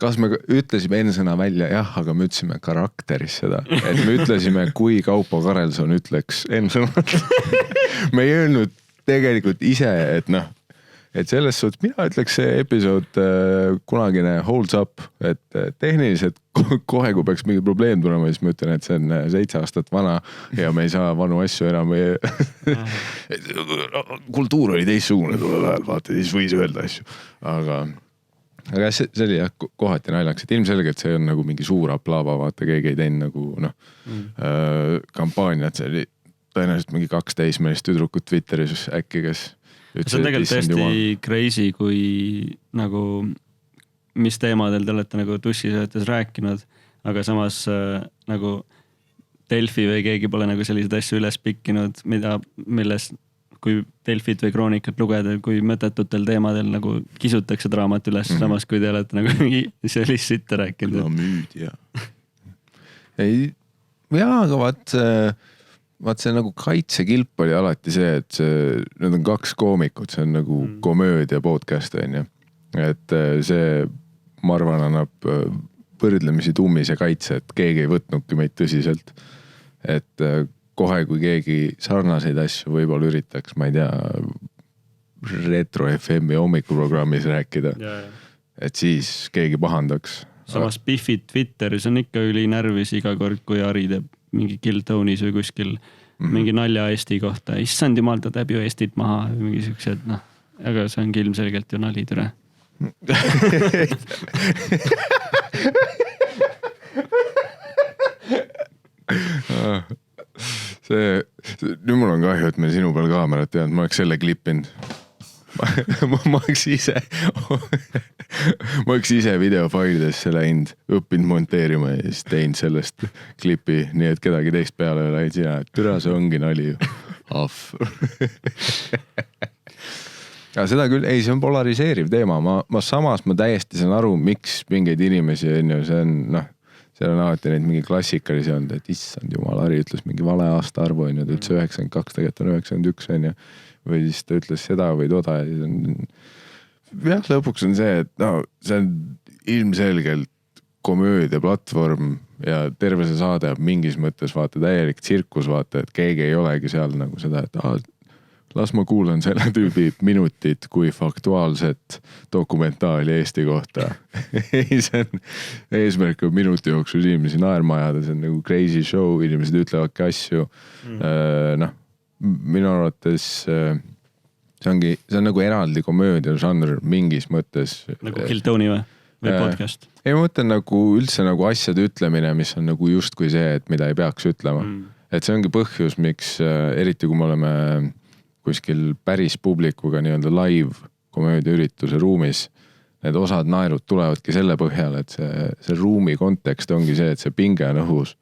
kas me ütlesime N-sõna välja? Jah, aga me ütlesime karakteris seda, et me ütlesime, kui Kaupo Karelson ütleks N-sõnad. Me ei öelnud tegelikult ise, et noh, et selles suhtes mina ütleks see episood kunagine holds up, et tehniliselt kohe, kui peaks mingi probleem tulema, siis ma ütlen, et see on 7 aastat vana ja me ei saa vanu asju enam. Kultuur oli teistsugune tollel ajal, vaata, siis võis öelda asju. Aga see oli jah kohati naljaks, et ilmselgelt see on nagu mingi suur aplaava, vaata, keegi ei teinud nagu kampaaniat, see oli tõenäoliselt mingi 2 teismelist tüdrukut Twitteris äkki, kes see on tegelikult täiesti crazy, kui nagu mis teemadel te olete nagu tussisöötes rääkinud, aga samas nagu Delfi või keegi pole nagu selliseid asju üles pikkinud, milles kui Delfit või Kroonikat lugeda, kui mõttetutel teemadel nagu kisutakse draamat üles, samas kui te olete nagu sellist sitta rääkinud. Klamüüdia. Aga vaat see nagu kaitsekilp oli alati see, et need on 2 koomikut, see on nagu komöödia podcast, on ju. Et see, ma arvan, annab võrdlemisi tummise kaitse, et keegi ei võtnudki meid tõsiselt. Et kohe, kui keegi sarnaseid asju võib-olla üritaks, ma ei tea, Retro FM-i hommikuprogrammis rääkida, et siis keegi pahandaks. Samas Biffid Twitteris on ikka üli närvis iga kord, kui Ari teeb mingi Killtonis või kuskil mingi nalja Eesti kohta. Issand jumal, ta teeb ju Eestit maha või mingi siuksed, noh. Aga see ongi ilmselgelt ju nali, türe. Nüüd mul on kahju, et meil sinu peal kaamerat ei olnud, ma oleks selle klippinud. Ma oleks ise videofailidesse läinud, õppinud monteerima ja siis teinud sellest klipi, nii et kedagi teist peale ei läinud sina, et türa, see ongi nali ju. Ja seda küll, ei, see on polariseeriv teema, ma täiesti saan aru, miks mingeid inimesi, see on, noh, seal on alati neid mingi klassikalisi olnud, et issand jumal, Ari ütles mingi vale aasta arvu, ta ütles 92, tegelikult on 91, on ju. Või siis ta ütles seda või toda ja siis on... jah, lõpuks on see, et no, see on ilmselgelt komöödia platvorm ja terve see saade mingis mõttes vaata täielik tsirkus, vaata, et keegi ei olegi seal nagu seda, et las ma kuulan selle tüübi minutit kui faktuaalset dokumentaali Eesti kohta. Ei, see on eesmärk on minuti jooksul inimesi naerma ajada, see on nagu crazy show, inimesed ütlevadki asju. Noh, minu arvates see on nagu eraldi komöödia žanr mingis mõttes. Nagu Killtoni või podcast? Ei, ma mõtlen nagu üldse nagu asjade ütlemine, mis on nagu justkui see, et mida ei peaks ütlema. Et see ongi põhjus, miks eriti kui me oleme kuskil päris publikuga nii-öelda live komöödia ürituse ruumis, need osad naerud tulevadki selle põhjal, et see ruumi kontekst ongi see, et see pinge on õhus.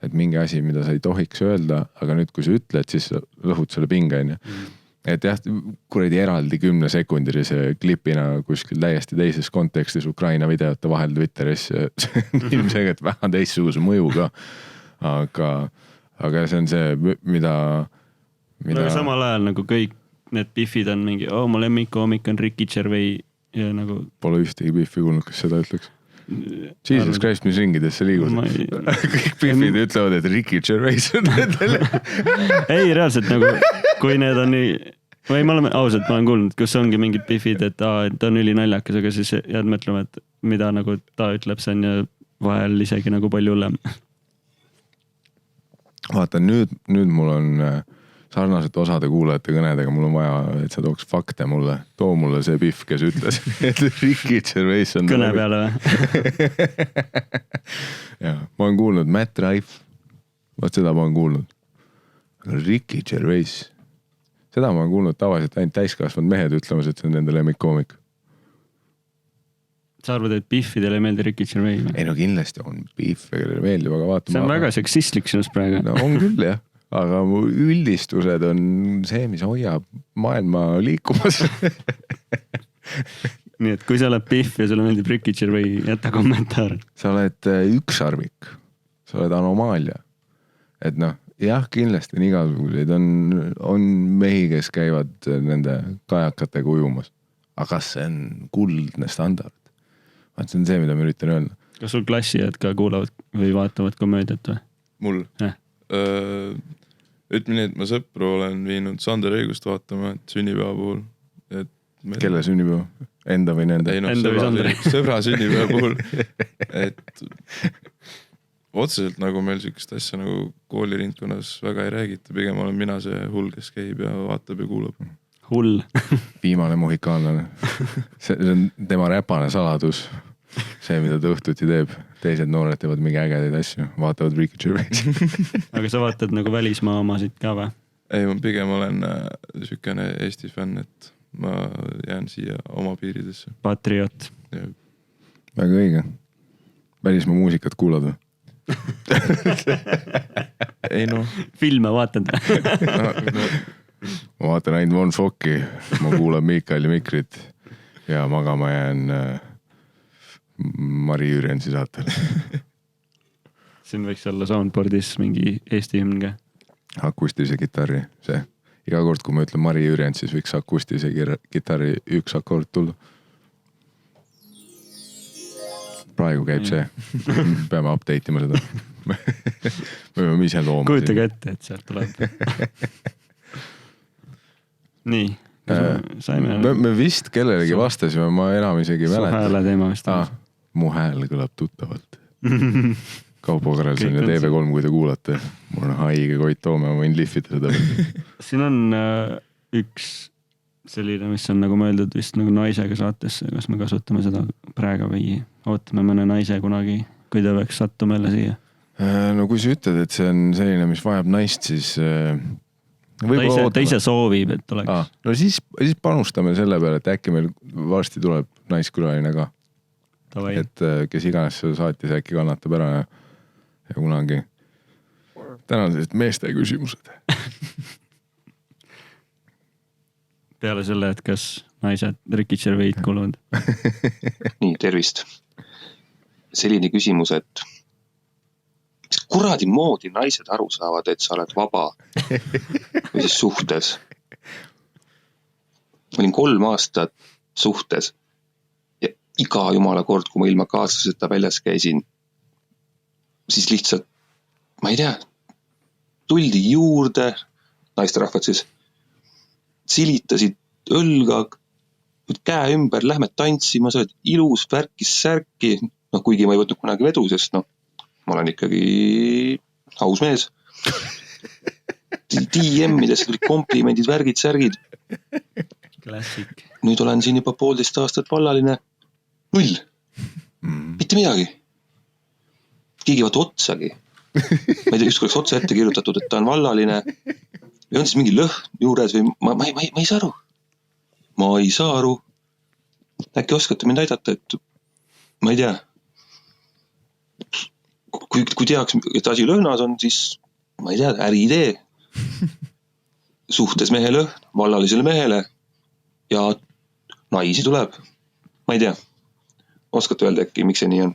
Et mingi asi, mida sa ei tohiks öelda, aga nüüd, kui sa ütled, siis lõhud selle pinge. Et jah, kuradi eraldi 10-sekundilise klipina kuskil täiesti teises kontekstis Ukraina videote vahel Twitteris ilmselgelt väga teistsuguse mõjuga. Aga see on see, mida... Aga samal ajal nagu kõik need Biffid on mingi, mu lemmikkoomik on Ricky Gervais ja nagu... Pole ühtegi Biffi kuulnud, kes seda ütleks. Jesus Christ, mis ringidesse liigud. Kõik Biffid ütlevad, et Ricky Gervais on nendele. Ei, reaalselt nagu, kui need on nii... Või ma olen kuulnud, kus ongi mingid Biffid, et ta on üli naljakas, aga siis jääd mõtlema, et mida nagu ta ütleb, see on ja vahel isegi nagu palju hullem. Vaata, nüüd mul on... sarnaselt osade kuulajate kõnedega, mul on vaja, et sa tooks fakte mulle. Too mulle see Biff, kes ütles, et Ricky Gervais on... Kõne peale või? Ja, ma olen kuulnud Matt Rife. Vaat seda ma olen kuulnud. Ricky Gervais. Seda ma olen kuulnud tavaliselt ainult täiskasvanud mehed ütlemas, et see on nende lemmikkoomik. Sa arvad, et Biffidele ei meeldi Ricky Gervais? Ei no kindlasti on Biff, kellele meeldib, aga vaata... See on väga seksistlik sinust praegu. No on küll, jah. Aga mu üldistused on see, mis hoiab maailma liikumas. Nii et kui sa oled Biff ja sulle meeldib Ricky Gervais, jäta kommentaar. Sa oled ükssarvik. Sa oled anomaalia. Et noh, jah, kindlasti on igasuguseid. On mehi, kes käivad nende kajakatega ujumas. aga kas see on kuldne standard? vaat see on see, mida ma üritan öelda. kas sul klassijad ka kuulavad või vaatavad komöödiat või? mul Jah. Ütleme nii, et ma sõpru olen viinud Sander Õigust vaatama, et sünnipäeva puhul. Kelle sünnipäeva? Enda või nende? Ei noh, Enda või Sandri? sõbra sünnipäeva puhul. Et otseselt nagu meil sükest asja nagu kooliringkonnas väga ei räägita, pigem olen mina see hull, kes käib ja vaatab ja kuulab. Hull. Viimane mohikaanlane. See on tema räpane saladus. See, mida ta õhtuti teeb. Teised noored teevad mingi ägedaid asju, vaatavad Ricky Gervais. aga sa vaatad nagu välismaa omasid ka või? Ei, ma pigem olen sükene Eesti fänn, et ma jään siia oma piiridesse. Patriot. Väga õige. Välismaa muusikat kuulad või? Ei noh. Filme vaatad? Ma vaatan ainult Von Focki, ma kuulan Miikael ja Mikrit ja magama jään Mari Jürjensi saatel. Siin võiks olla soundboardis mingi Eesti hümn ka. Akustilise kitarri, see. Iga kord, kui ma ütlen Mari Jürjens, siis võiks akustilise kitarri üks akord tulla. Praegu käib see. Peame update ima seda. Me peame ise looma. Kujutage ette, et sealt tuleb. Nii. Me vist kellelegi vastasime, ma enam isegi Su mäletan. hääle teema vist. Mu hääl kõlab tuttavalt. Kaupo Karelson ja TV3, kui te kuulate. Mul on haige Koit Toome, ma võin lihvida seda. Siin on üks selline, mis on nagu mõeldud vist nagu naisega saatesse. Kas me kasutame seda praegu või ootame mõne naise kunagi, kui ta peaks sattuma jälle siia? No kui sa ütled, et see on selline, mis vajab naist, siis... Ta ise soovib, et oleks. No siis panustame selle peale, et äkki meil varsti tuleb naiskülaline ka. Tavai. Et kes iganes seda saatis, äkki kannatab ära ja kunagi. Tänased meeste küsimused. Peale selle, et kas naised Ricky Gervais kuuluvad? Nii, tervist. Selline küsimus, et mis kuradi moodi naised aru saavad, et sa oled vaba või siis suhtes. Ma olin 3 aastat suhtes ja iga jumala kord, kui ma ilma kaaslaseta väljas käisin, siis lihtsalt, ma ei tea, tuldi juurde, naisterahvad siis, silitasid õlga, käe ümber, lähme tantsima, sa oled ilus, värkis särki, kuigi ma ei võtnud kunagi vedu, sest ma olen ikkagi aus mees. DM-ides tulid komplimendid, värgid, särgid. Klassik. Nüüd olen siin juba 1,5 aastat vallaline. 0. Mitte midagi. Keegi vaata otsagi. Ma ei tea, just oleks otsa ette kirjutatud, et ta on vallaline. Või on siis mingi lõhn juures või ma ei saa aru. Ma ei saa aru. Äkki oskate mind aidata, et ma ei tea. Kui teaks, et asi lõhnas on, siis ma ei tea, äriidee. Suhtes mehe lõhn, vallalisele mehele ja naisi tuleb. Ma ei tea. Oskate öelda äkki, miks see nii on?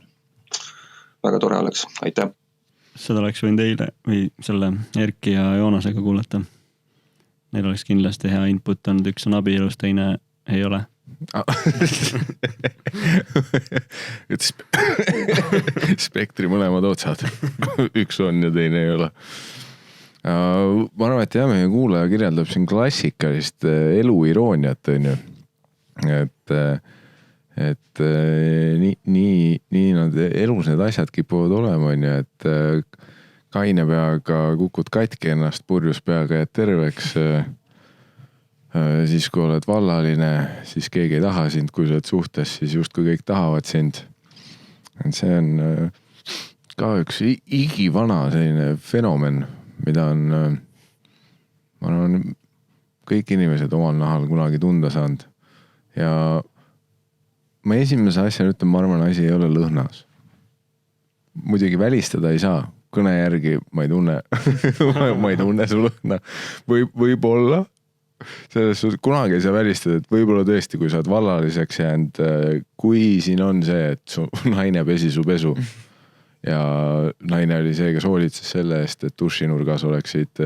Väga tore oleks. Aitäh. Seda oleks võinud eile või selle Erki ja Joonasega kuulata. Neil oleks kindlasti hea input olnud. Üks on abielus, teine ei ole. Spektri mõlemad otsad. Üks on ja teine ei ole. Ma arvan, et jah, meie kuulaja kirjeldab siin klassikalist eluirooniat, on ju. Et nii nad elus need asjad kipuvad olema, on ju, et kaine peaga kukud katki ennast, purjus peaga jääd terveks. Siis kui oled vallaline, siis keegi ei taha sind, kui sa oled suhtes, siis justkui kõik tahavad sind. See on ka üks igivana selline fenomen, mida on, ma arvan, kõik inimesed omal nahal kunagi tunda saanud. Ja ma esimese asja ütlen, ma arvan, asi ei ole lõhnas. Muidugi välistada ei saa. Kõne järgi ma ei tunne, ma ei tunne su lõhna. Võib-olla. Selles suhtes kunagi ei saa välistada, et võib-olla tõesti, kui sa oled vallaliseks jäänud, kui siin on see, et su naine pesi su pesu ja naine oli see, kes hoolitses selle eest, et dušinurgas oleksid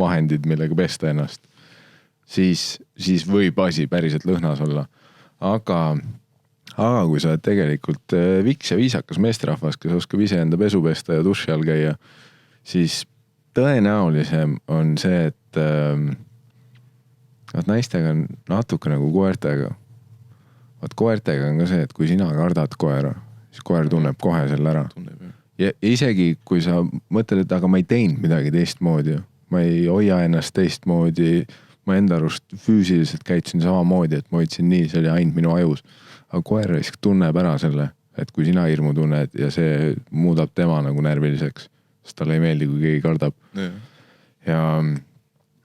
vahendid, millega pesta ennast, siis võib asi päriselt lõhnas olla. aga kui sa oled tegelikult viks ja viisakas meesterahvas, kes oskab iseenda pesu pesta ja duši all käia, siis tõenäolisem on see, et naistega on natuke nagu koertega. Koertega on ka see, et kui sina kardad koera, siis koer tunneb kohe selle ära. Ja isegi kui sa mõtled, et aga ma ei teinud midagi teistmoodi, ma ei hoia ennast teistmoodi, ma enda arust füüsiliselt käitusin samamoodi, et ma hoidsin nii, see oli ainult minu ajus. Aga koer lihtsalt tunneb ära selle, et kui sina hirmu tunned ja see muudab tema nagu närviliseks, sest talle ei meeldi, kui keegi kardab.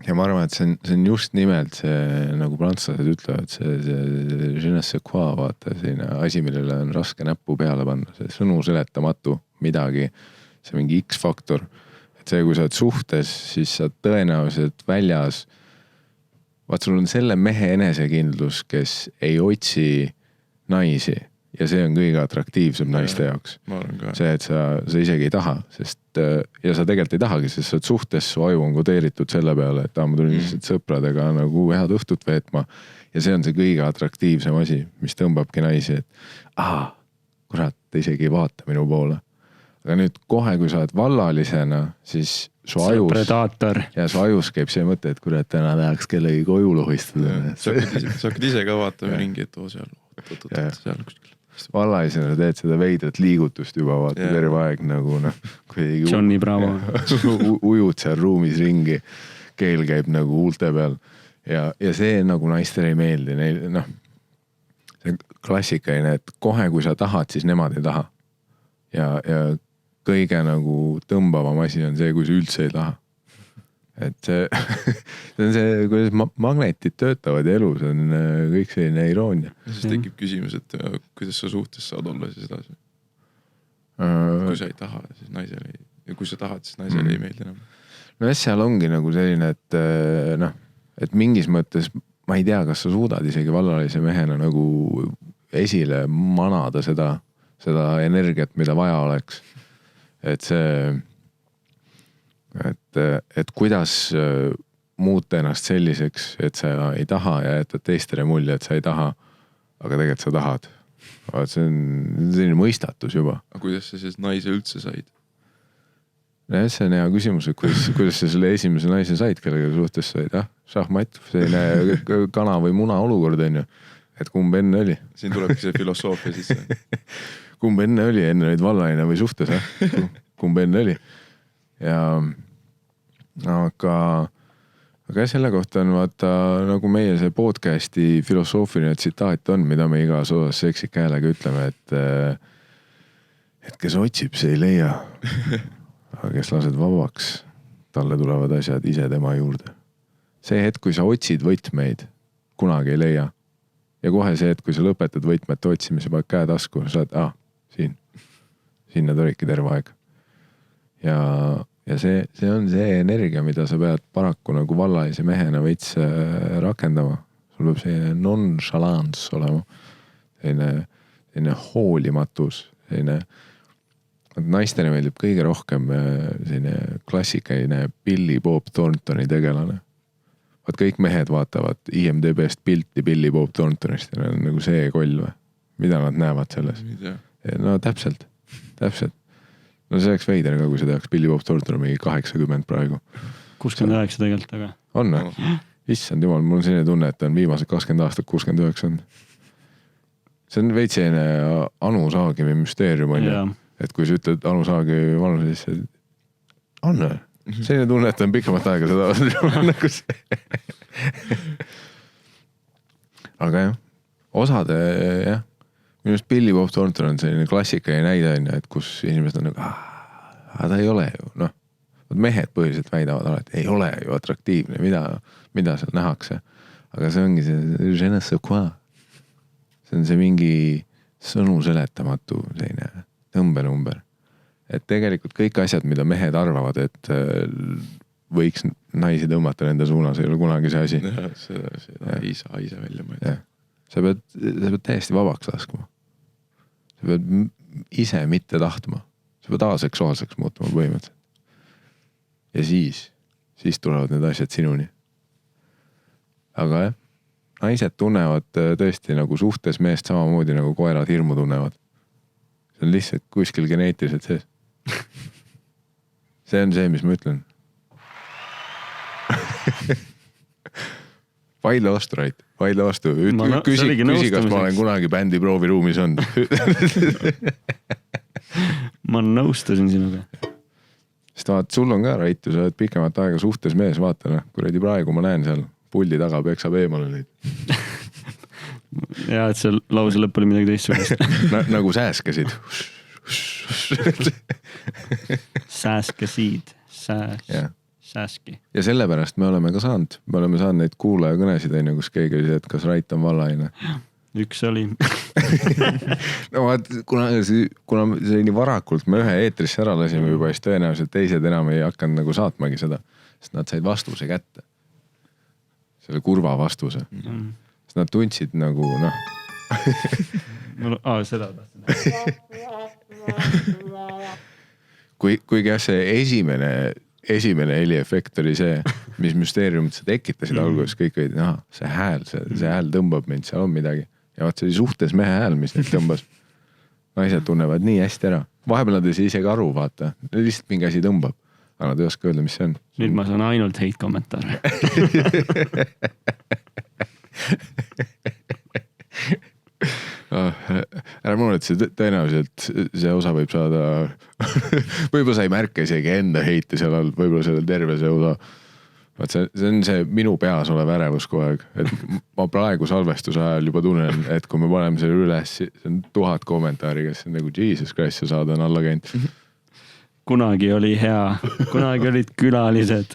Ja ma arvan, et see on just nimelt see, nagu prantslased ütlevad, see je ne sais quoi, vaata, selline asi, millele on raske näppu peale panna, see sõnu seletamatu midagi, see mingi X-faktor. Et see, kui sa oled suhtes, siis sa tõenäoliselt väljas, vaat sul on selle mehe enesekindlus, kes ei otsi naisi ja see on kõige atraktiivsem naiste jaoks. See, et sa isegi ei taha, sest ja sa tegelikult ei tahagi, sest sa oled suhtes, su aju on kodeeritud selle peale, et ma tulin lihtsalt sõpradega nagu head õhtut veetma ja see on see kõige atraktiivsem asi, mis tõmbabki naisi, et kurat, ta isegi ei vaata minu poole. Aga nüüd kohe, kui sa oled vallalisena, siis su ajus käib see mõte, et kurat, täna tahaks kellegi koju lohistada. Sa hakkad ise ka vaatama ringi, et seal kuskil. Vallalisena teed seda veidrat liigutust juba, vaata terve aeg nagu Johnny Bravo. Ujud seal ruumis ringi, keel käib nagu huulte peal ja see nagu naistele ei meeldi. See klassikaline, et kohe kui sa tahad, siis nemad ei taha. Ja kõige nagu tõmbavam asi on see, kui sa üldse ei taha. Et see on see, kuidas magnetid töötavad ja elus on kõik selline iroonia. Ja siis tekib küsimus, et kuidas sa suhtes saad olla siis edasi? Kui sa ei taha, siis naisele ei... Ja kui sa tahad, siis naisele ei meeldi enam. No seal ongi nagu selline, et mingis mõttes ma ei tea, kas sa suudad isegi vallalise mehena nagu esile manada seda energiat, mida vaja oleks. Et see, et kuidas muuta ennast selliseks, et sa ei taha ja jätad teistele mulje, et sa ei taha, aga tegelikult sa tahad. See on selline mõistatus juba. Aga kuidas sa siis naise üldse said? See on hea küsimus, et kuidas sa selle esimese naise said, kellega suhtes said? Šahmat, selline kana või muna olukord on ju. Et kumb enne oli? Siin tulebki see filosoofia sisse. Kumb enne oli? Enne olid vallaline või suhtes? Kumb enne oli? Ja aga selle kohta on vaata, nagu meie see podcasti filosoofiline tsitaat on, mida me igas osas seksika häälega ütleme, et kes otsib, see ei leia. Aga kes lased vabaks, talle tulevad asjad ise tema juurde. See hetk, kui sa otsid võtmeid, kunagi ei leia. Ja kohe see hetk, kui sa lõpetad võtmete otsimise, paned käe tasku, sa oled, siin nad olidki terve aeg. Ja see on see energia, mida sa pead paraku nagu vallalise mehena veits rakendama. Sul peab see nonchalance olema. Selline hoolimatus. Naistele meeldib kõige rohkem selline klassikaline Billy Bob Thorntoni tegelane. Vaat kõik mehed vaatavad IMDB'st pilti Billy Bob Thorntonist ja on nagu see koll või? Mida nad näevad selles? No täpselt. No see oleks veider ka, kui sa tehaks Billy Bob Thornton mingi 80 praegu. 69 tegelikult, aga. On või? Issand jumal, mul on selline tunne, et on viimased 20 aastat 69 on. See on veits selline Anu Saagimi müsteerium on ju. Et kui sa ütled Anu Saagimi vanus, siis on või? Selline tunne, et on pikemat aega seda nagu see. Aga osade, minu arust Billy Bob Thornton on selline klassikaline näide, et kus inimesed on nagu, ta ei ole ju, mehed põhiliselt väidavad alati, ei ole ju atraktiivne, mida seal nähakse. Aga see ongi see je ne sais quoi. See on see mingi sõnu seletamatu selline tõmbenumber. Et tegelikult kõik asjad, mida mehed arvavad, et võiks naisi tõmmata nende suunas, ei ole kunagi see asi. Seda ei saa ise välja mõelda. Sa pead täiesti vabaks laskma. Sa pead ise mitte tahtma. Sa pead aseksuaalseks muutuma põhimõtteliselt. Ja siis tulevad need asjad sinuni. Aga naised tunnevad tõesti nagu suhtes meest samamoodi nagu koerad hirmu tunnevad. See on lihtsalt kuskil geneetiliselt sees. See on see, mis ma ütlen. Vaidle vastu, Rait. Vaidle vastu. Küsi, kas ma olen kunagi bändi prooviruumis olnud. Ma nõustusin sinuga. Sest vaat, sul on ka, Rait, sa oled pikemat aega suhtes mees, vaata, kuradi praegu ma näen seal puldi taga peksab eemale neid. Ja, et see lause lõpp oli midagi teistsugust. Nagu sääskesid. Sääskesid. Sääski. Ja sellepärast me oleme ka saanud. Me oleme saanud neid kuulaja kõnesid, kus keegi oli see, et kas Rait on vallaine. Üks oli. No vaat, kuna see nii varakult me ühe eetrisse ära lasime juba, siis tõenäoliselt teised enam ei hakanud nagu saatmagi seda, sest nad said vastuse kätte. Selle kurva vastuse. Sest nad tundsid nagu, seda tahtsin. Kuigi jah, see esimene heliefekt oli see, mis müsteeriumid sa tekitasid alguses, kõik olid, see hääl tõmbab mind, seal on midagi. Ja vaat see oli suhtes mehe hääl, mis neid tõmbas. Naised tunnevad nii hästi ära. Vahepeal nad ei saa isegi aru, vaata. Lihtsalt mingi asi tõmbab. Aga nad ei oska öelda, mis see on. Nüüd ma saan ainult heit kommentaare. Ära mul, et see tõenäoliselt see osa võib saada võib-olla sa ei märka isegi enda heite seal all, võib-olla selle terve see osa. Vaat see on see minu peas olev ärevus kogu aeg, et ma praegu salvestuse ajal juba tunnen, et kui me paneme selle üles, see on 1000 kommentaari, kes on nagu Jesus Christ, sa saad on alla käinud. Kunagi oli hea, kunagi olid külalised.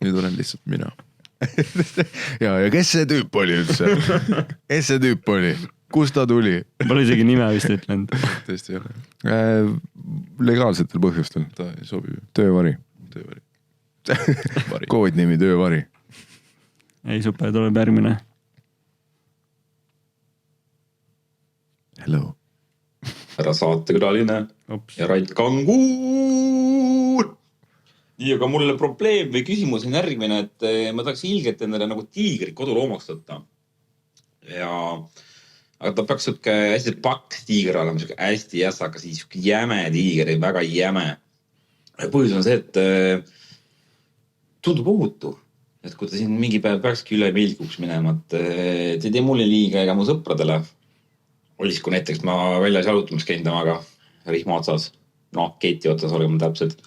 Nüüd olen lihtsalt mina. Ja kes see tüüp oli üldse? Kes see tüüp oli? Kust ta tuli? Pole isegi nime vist ütlenud. Tõesti ei ole. Legaalsetel põhjustel. Ta ei sobi. Töövari. Koodnimi Töövari. Ei, super, tuleb järgmine. Hello. Ära saatekülaline ja Rait Kanguur. Nii, aga mulle probleem või küsimus on järgmine, et ma tahaks ilgelt endale nagu tiigrit koduloomaks võtta. Aga ta peaks siuke hästi paks tiiger olema, siuke hästi jässakas, siuke jäme tiiger, väga jäme. Põhjus on see, et tundub ohutu, et kui ta siin mingi päev peakski üle meeldikuks minema, et ei tee mulle liiga ega mu sõpradele. Olis, kui näiteks ma väljas jalutamas käin temaga rihma otsas, keeti otsas olema täpselt,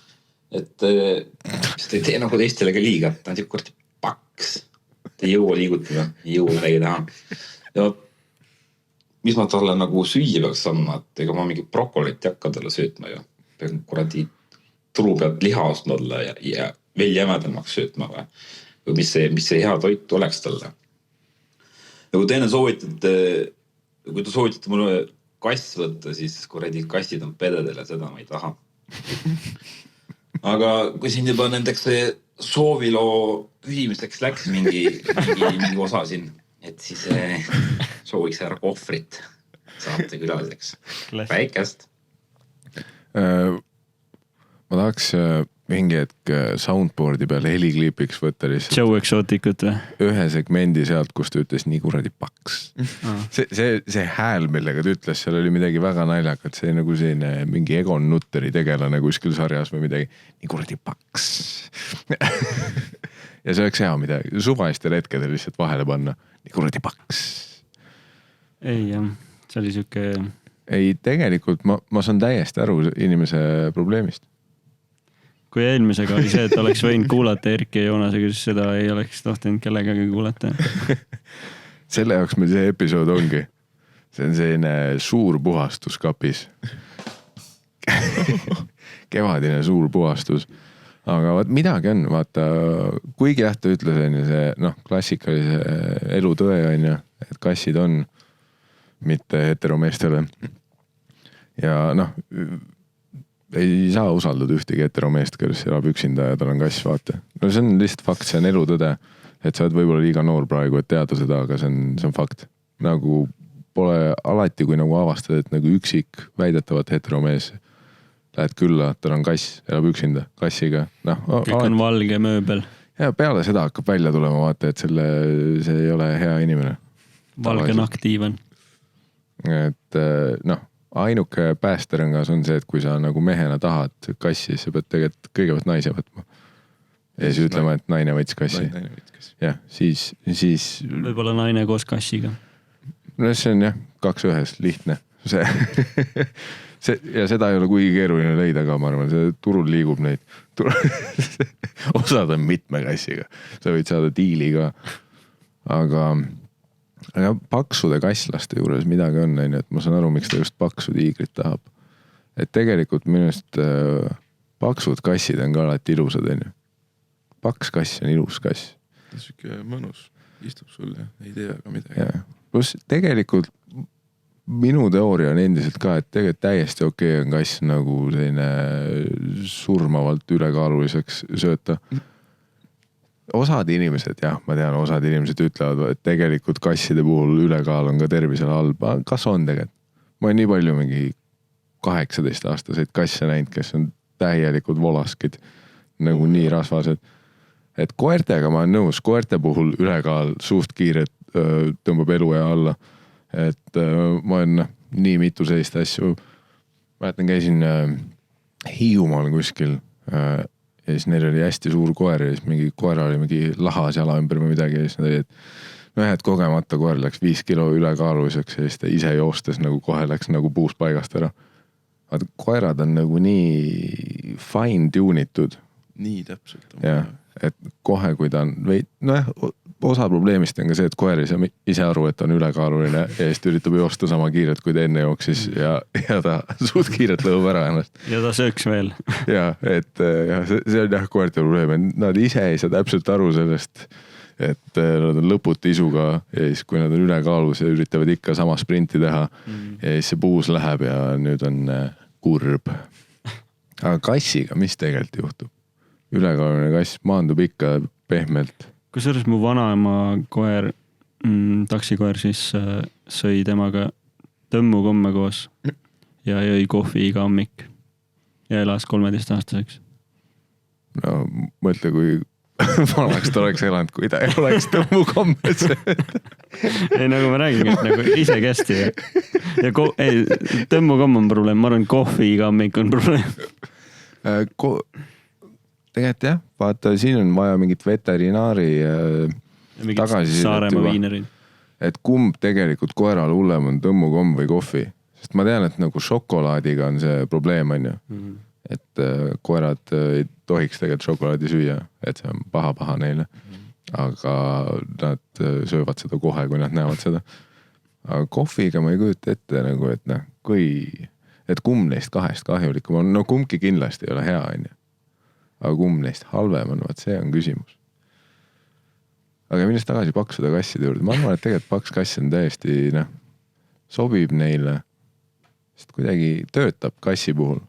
et ei tee nagu teistelegi liiga, ta on siuke paks, ta ei jõua liigutada, ei jõua midagi teha. Ja mis ma talle nagu süüa peaks andma, et ega ma mingi brokolit ei hakka talle söötma ju. Pean kuradi turu pealt liha ostnud olla ja veel jämedamaks söötma või mis see hea toit oleks talle. Ja kui teine kui te soovitate mulle kass võtta, siis kuradi kassid on pededele, seda ma ei taha. Aga kui siin juba nendeks sooviloo küsimisteks läks mingi osa siin, et siis sooviks ära kohvrit saate külaliseks. Väikest. Ma tahaks mingi hetk soundboardi peale helikliipiks võtta lihtsalt Joe Exoticut või? Ühe segmendi sealt, kus ta ütles nii kuradi paks. See hääl, millega ta ütles, seal oli midagi väga naljakat. See nagu selline mingi Egon Nutteri tegelane kuskil sarjas või midagi. Nii kuradi paks. Ja see oleks hea midagi. Suvaistel hetkedel lihtsalt vahele panna. Nii kuradi paks. Ei jah, see oli siuke... Ei, tegelikult ma saan täiesti aru inimese probleemist. Kui eelmisega oli see, et oleks võinud kuulata Erki ja Joonasega, siis seda ei oleks tohtinud kellegagi kuulata. Selle jaoks meil see episood ongi. See on selline suur puhastus kapis. Kevadine suur puhastus. Aga midagi on, vaata, kuigi jah, ta ütles, see klassikalise elutõe on ju, et kassid on mitte heteromeestele. Ja ei saa usaldada ühtegi heteromeest, kes elab üksinda ja tal on kass, vaata. No see on lihtsalt fakt, see on elutõde, et sa oled võib-olla liiga noor praegu, et teada seda, aga see on fakt. Nagu pole alati, kui nagu avastad, et nagu üksik väidetavat heteromees lähed külla, tal on kass, elab üksinda, kassiga. Kõik on valge mööbel. ja peale seda hakkab välja tulema, vaata, et see ei ole hea inimene. Valge nahk diivan. Et noh, ainuke päästerõngas on see, et kui sa nagu mehena tahad kassi, siis sa pead tegelikult kõigepealt naise võtma. Ja siis ütlema, et naine võttis kassi. Jah, siis... Võib-olla naine koos kassiga. No see on jah, 2 ühes, lihtne. Ja seda ei ole kuigi keeruline leida ka, ma arvan, see turul liigub neid. Osad on mitme kassiga. Sa võid saada diili ka. Aga paksude kasslaste juures midagi on, et ma saan aru, miks ta just paksu tiigrit tahab. Et tegelikult minust paksud kassid on ka alati ilusad, on ju. Paks kass on ilus kass. Ta on siuke mõnus, istub sul ja ei tea ka midagi. Ja. Plus tegelikult minu teooria on endiselt ka, et tegelikult täiesti okei on kass nagu selline surmavalt ülekaaluliseks sööta. Osad inimesed, jah, ma tean, osad inimesed ütlevad, et tegelikult kasside puhul ülekaal on ka tervisele halb. Kas on tegelikult? Ma olen nii palju mingi 18-aastaseid kasse näinud, kes on täielikult volaskid, nagu nii rasvased. Et koertega ma olen nõus, koerte puhul ülekaal suht kiiret tõmbab eluea alla. Et ma olen nii mitu sellist asju. Mäletan, käisin Hiiumaal kuskil ja siis neil oli hästi suur koer ja siis mingi koera oli mingi lahas jala ümber või midagi ja siis nad olid, et kogemata koer läks 5 kilo ülekaaluliseks ja siis ta ise joostes nagu kohe läks nagu puus paigast ära. Koerad on nagu nii fine tunitud. Nii täpselt. Jah, et kohe kui ta on osa probleemist on ka see, et koer ei saa ise aru, et on ülekaaluline ja siis ta üritab joosta sama kiiret, kui ta enne jooksis ja ta suht kiiret lõhub ära ennast. Ja ta sööks veel. Ja, et see on jah koerte probleem. Nad ise ei saa täpselt aru sellest, et nad on lõputu isuga ja siis kui nad on ülekaalus ja üritavad ikka sama sprinti teha ja siis see puus läheb ja nüüd on kurb. Aga kassiga, mis tegelikult juhtub? Ülekaaluline kass maandub ikka pehmelt. Kusjuures mu vanaema koer, taksikoer siis sõi temaga tõmmukomme koos ja jõi kohvi iga hommik ja elas 13-aastaseks. No mõtle, kui vanaks ta oleks elanud, kui ta ei oleks tõmmukommes. Ei, nagu ma räägin, et nagu ise kästi. Ja tõmmukomm on probleem, ma arvan, kohvi iga hommik on probleem. Tegelikult jah, vaata, siin on vaja mingit veterinaari tagasi. Saaremaa viinerid. Et kumb tegelikult koeral hullem on tõmmukomm või kohvi. Sest ma tean, et nagu šokolaadiga on see probleem, on ju. Et koerad ei tohiks tegelikult šokolaadi süüa, et see on paha neile. Aga nad söövad seda kohe, kui nad näevad seda. Aga kohviga ma ei kujuta ette nagu, et kumb neist 2 kahjulikum on. No kumbki kindlasti ei ole hea, on ju. Aga kumb neist halvem on, see on küsimus. Aga minnes tagasi paksuda kasside juurde. Ma arvan, et tegelikult paks kass on täiesti, sobib neile, sest kuidagi töötab kassi puhul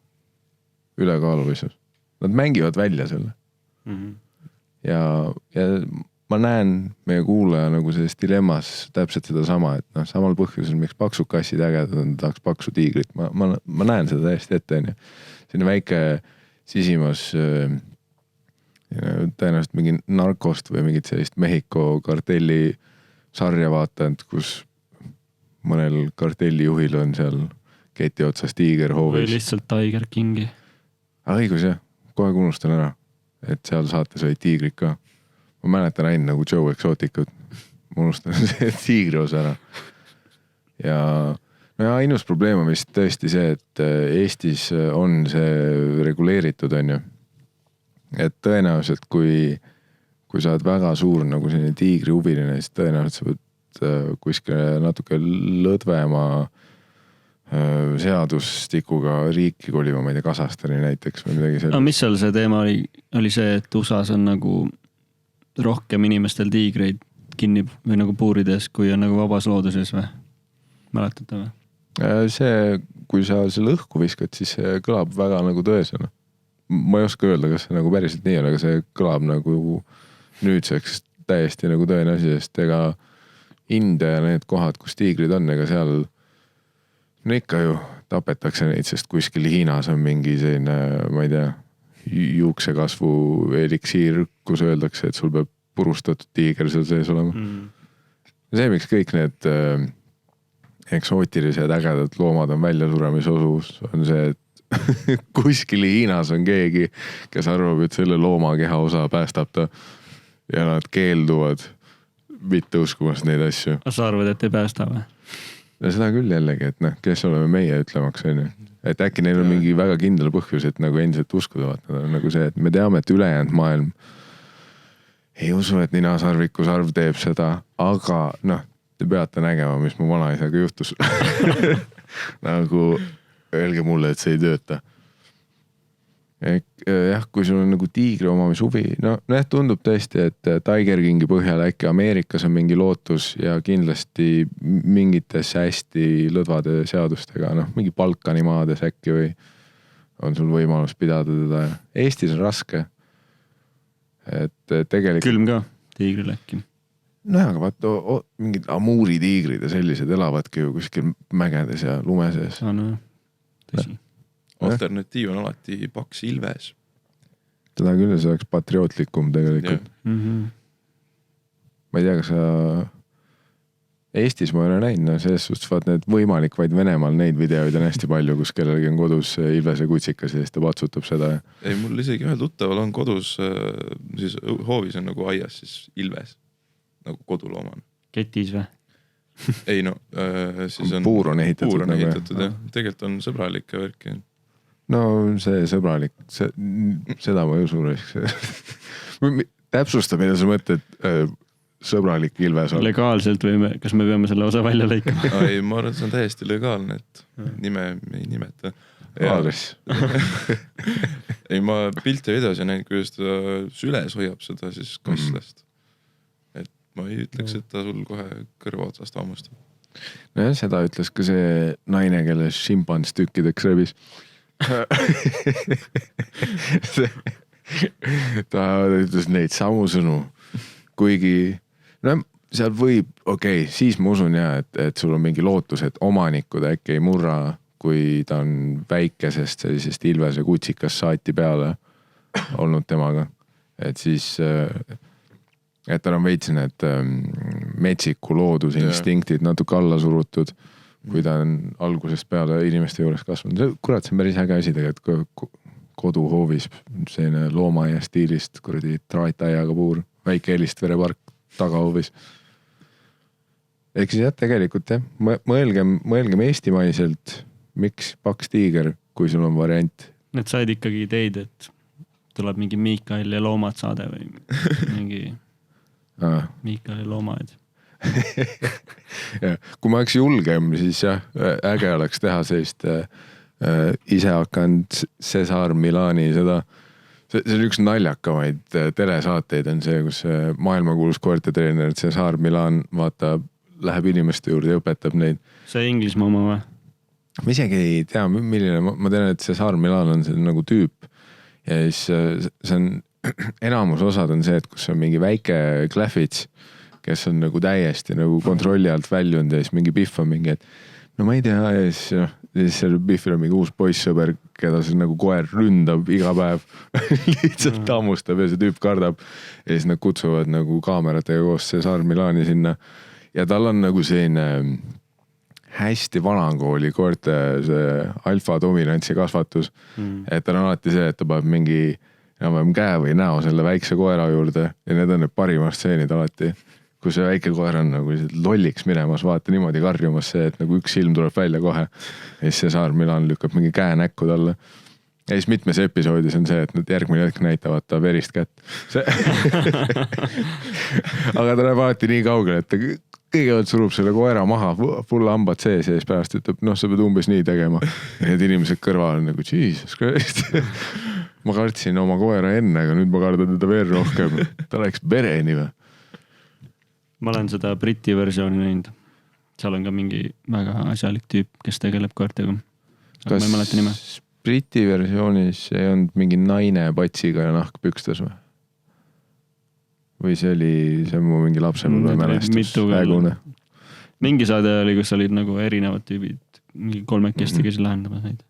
ülekaalulisus. Nad mängivad välja selle. Ja ma näen meie kuulaja nagu selles dilemmas täpselt seda sama, et samal põhjusel, miks paksud kassid ägedad on, tahaks paksu tiigrit. Ma näen seda täiesti ette, on ju. Selline väike sisimas tõenäoliselt mingi narkost või mingit sellist Mehhiko kartelli sarja vaatanud, kus mõnel kartellijuhil on seal keti otsas tiiger hoovis. Või lihtsalt Tiger Kingi. Õigus jah, kohe unustan ära, et seal saates olid tiigrid ka. Ma mäletan ainult nagu Joe Exoticut. Ma unustan see tiigri osa ära. Ja ainus probleem on vist tõesti see, et Eestis on see reguleeritud, on ju. Et tõenäoliselt, kui sa oled väga suur nagu selline tiigri huviline, siis tõenäoliselt sa võid kuskile natuke lõdvema seadustikuga riiki kolima, ma ei tea, Kasahstani näiteks või midagi sellist. Aga mis seal see teema oli see, et USAs on nagu rohkem inimestel tiigreid kinni või nagu puurides, kui on nagu vabas looduses või? Mäletate või? See, kui sa selle õhku viskad, siis see kõlab väga nagu tõesena. Ma ei oska öelda, kas see nagu päriselt nii on, aga see kõlab nagu nüüdseks täiesti nagu tõene asi, sest ega India ja need kohad, kus tiigrid on, ega seal no ikka ju tapetakse neid, sest kuskil Hiinas on mingi selline, ma ei tea, juuksekasvu eliksiir, kus öeldakse, et sul peab purustatud tiiger seal sees olema. See, miks kõik need eksootilised ägedad loomad on väljasuremisosus, on see, et kuskil Hiinas on keegi, kes arvab, et selle looma kehaosa päästab ta ja nad keelduvad mitte uskumast neid asju. Sa arvad, et ei päästa või? No seda küll jällegi, et kes oleme meie ütlemaks, et äkki neil on mingi väga kindel põhjus, et nagu endiselt uskuda, nagu see, et me teame, et ülejäänud maailm ei usu, et ninasarvikusarv teeb seda, aga te peate nägema, mis mu vanaisaga juhtus. Nagu öelge mulle, et see ei tööta. Jah, kui sul on nagu tiigri omamishuvi, tundub tõesti, et Tiger Kingi põhjal äkki Ameerikas on mingi lootus ja kindlasti mingites hästi lõdvade seadustega, mingi Balkani maades äkki või on sul võimalus pidada teda. Eestis on raske. Et tegelikult... Külm ka tiigril äkki. Aga vaata, mingid amuuri tiigrid ja sellised elavadki ju kuskil mägedes ja lume sees. Tõsi. Alternatiiv on alati paks ilves. Teda küll, see oleks patriootlikum tegelikult. Ma ei tea, kas sa Eestis ma ei ole näinud, selles suhtes vaat need võimalik vaid Venemaal neid videoid on hästi palju, kus kellelgi on kodus ilvese kutsikas ja siis ta patsutab seda. Ei, mul isegi ühel tuttaval on kodus, siis hoovis on nagu aias siis ilves, nagu koduloomane. Ketis või? Ei siis on puur on ehitatud. Puur on ehitatud, jah. Tegelikult on sõbralik ja värk. No see sõbralik, seda ma ei usu. Täpsusta, mida sa mõtled sõbralik ilves on. Legaalselt või kas me peame selle osa välja lõikama? Ei, ma arvan, et see on täiesti legaalne, et nime ei nimeta. Aadress. Ei, ma pilte videos ja näin, kuidas ta süles hoiab seda siis kastlast. Et ma ei ütleks, et ta sul kohe kõrva otsast hammustab. No jah, seda ütles ka see naine, kelle šimpans tükkideks rebis. Ta ütles neid samu sõnu, kuigi seal võib, siis ma usun jah, et sul on mingi lootus, et omanikud äkki ei murra, kui ta on väikesest sellisest ilvese kutsikas saati peale olnud temaga, et siis et tal on veits need metsiku loodusinstinktiid natuke alla surutud, kui ta on algusest peale inimeste juures kasvanud. Kurat, see on päris äge asi tegelikult koduhoovis, selline loomaaia stiilist, kuradi traataiaga puur, väike Helistverepark tagahoovis. Ehk siis jah, tegelikult jah, mõelgem eestimaiselt, miks paks tiiger, kui sul on variant. Need said ikkagi ideid, et tuleb mingi Miikael ja loomad saade või mingi Miikael ja loomad. Ja, kui ma oleks julgem, siis jah, äge oleks teha sellist ise hakanud Cesar Milani seda. See on üks naljakamaid telesaateid on see, kus maailmakuulus koertetreener Cesar Milan läheb inimeste juurde ja õpetab neid. See Inglismaa oma või? Ma isegi ei tea, milline, ma tean, et Cesar Milan on see nagu tüüp ja siis see on enamus osad on see, et kus on mingi väike klähvits, kes on nagu täiesti nagu kontrolli alt väljund ja siis mingi Biff on mingi, et no ma ei tea ja siis seal Biffil on mingi uus poissõber, keda siis nagu koer ründab iga päev lihtsalt hammustab ja see tüüp kardab ja siis nad kutsuvad nagu kaameratega koos Cesar Milani sinna ja tal on nagu selline hästi vanakooli koerte see alfa dominantsi kasvatus, et tal on alati see, et ta paneb mingi käe või näo selle väikse koera juurde ja need on need parimad stseenid alati, kui see väike koer on nagu lolliks minemas, vaata niimoodi karjumas see, et nagu üks silm tuleb välja kohe ja siis Cesar Milan lükkab mingi käe näkku talle ja siis mitmes episoodis on see, et nad järgmine hetk näitavad ta verist kätt aga ta läheb alati nii kaugele, et ta kõigepealt surub selle koera maha, full hambad sees ja siis pärast ütleb, sa pead umbes nii tegema ja need inimesed kõrval on nagu Jesus Christ ma kartsin oma koera enne, aga nüüd ma kardan teda veel rohkem ta läks pereni või? Ma olen seda Briti versiooni näinud. Seal on ka mingi väga asjalik tüüp, kes tegeleb koertega. Aga ma ei mäleta nime. Briti versioonis ei olnud mingi naine patsiga ja nahkpükstes või? Või see on mu mingi lapsepõlve mälestus? Mingi saade oli, kus olid nagu erinevad tüübid, mingi kolmekesti käsi lahendamas neid.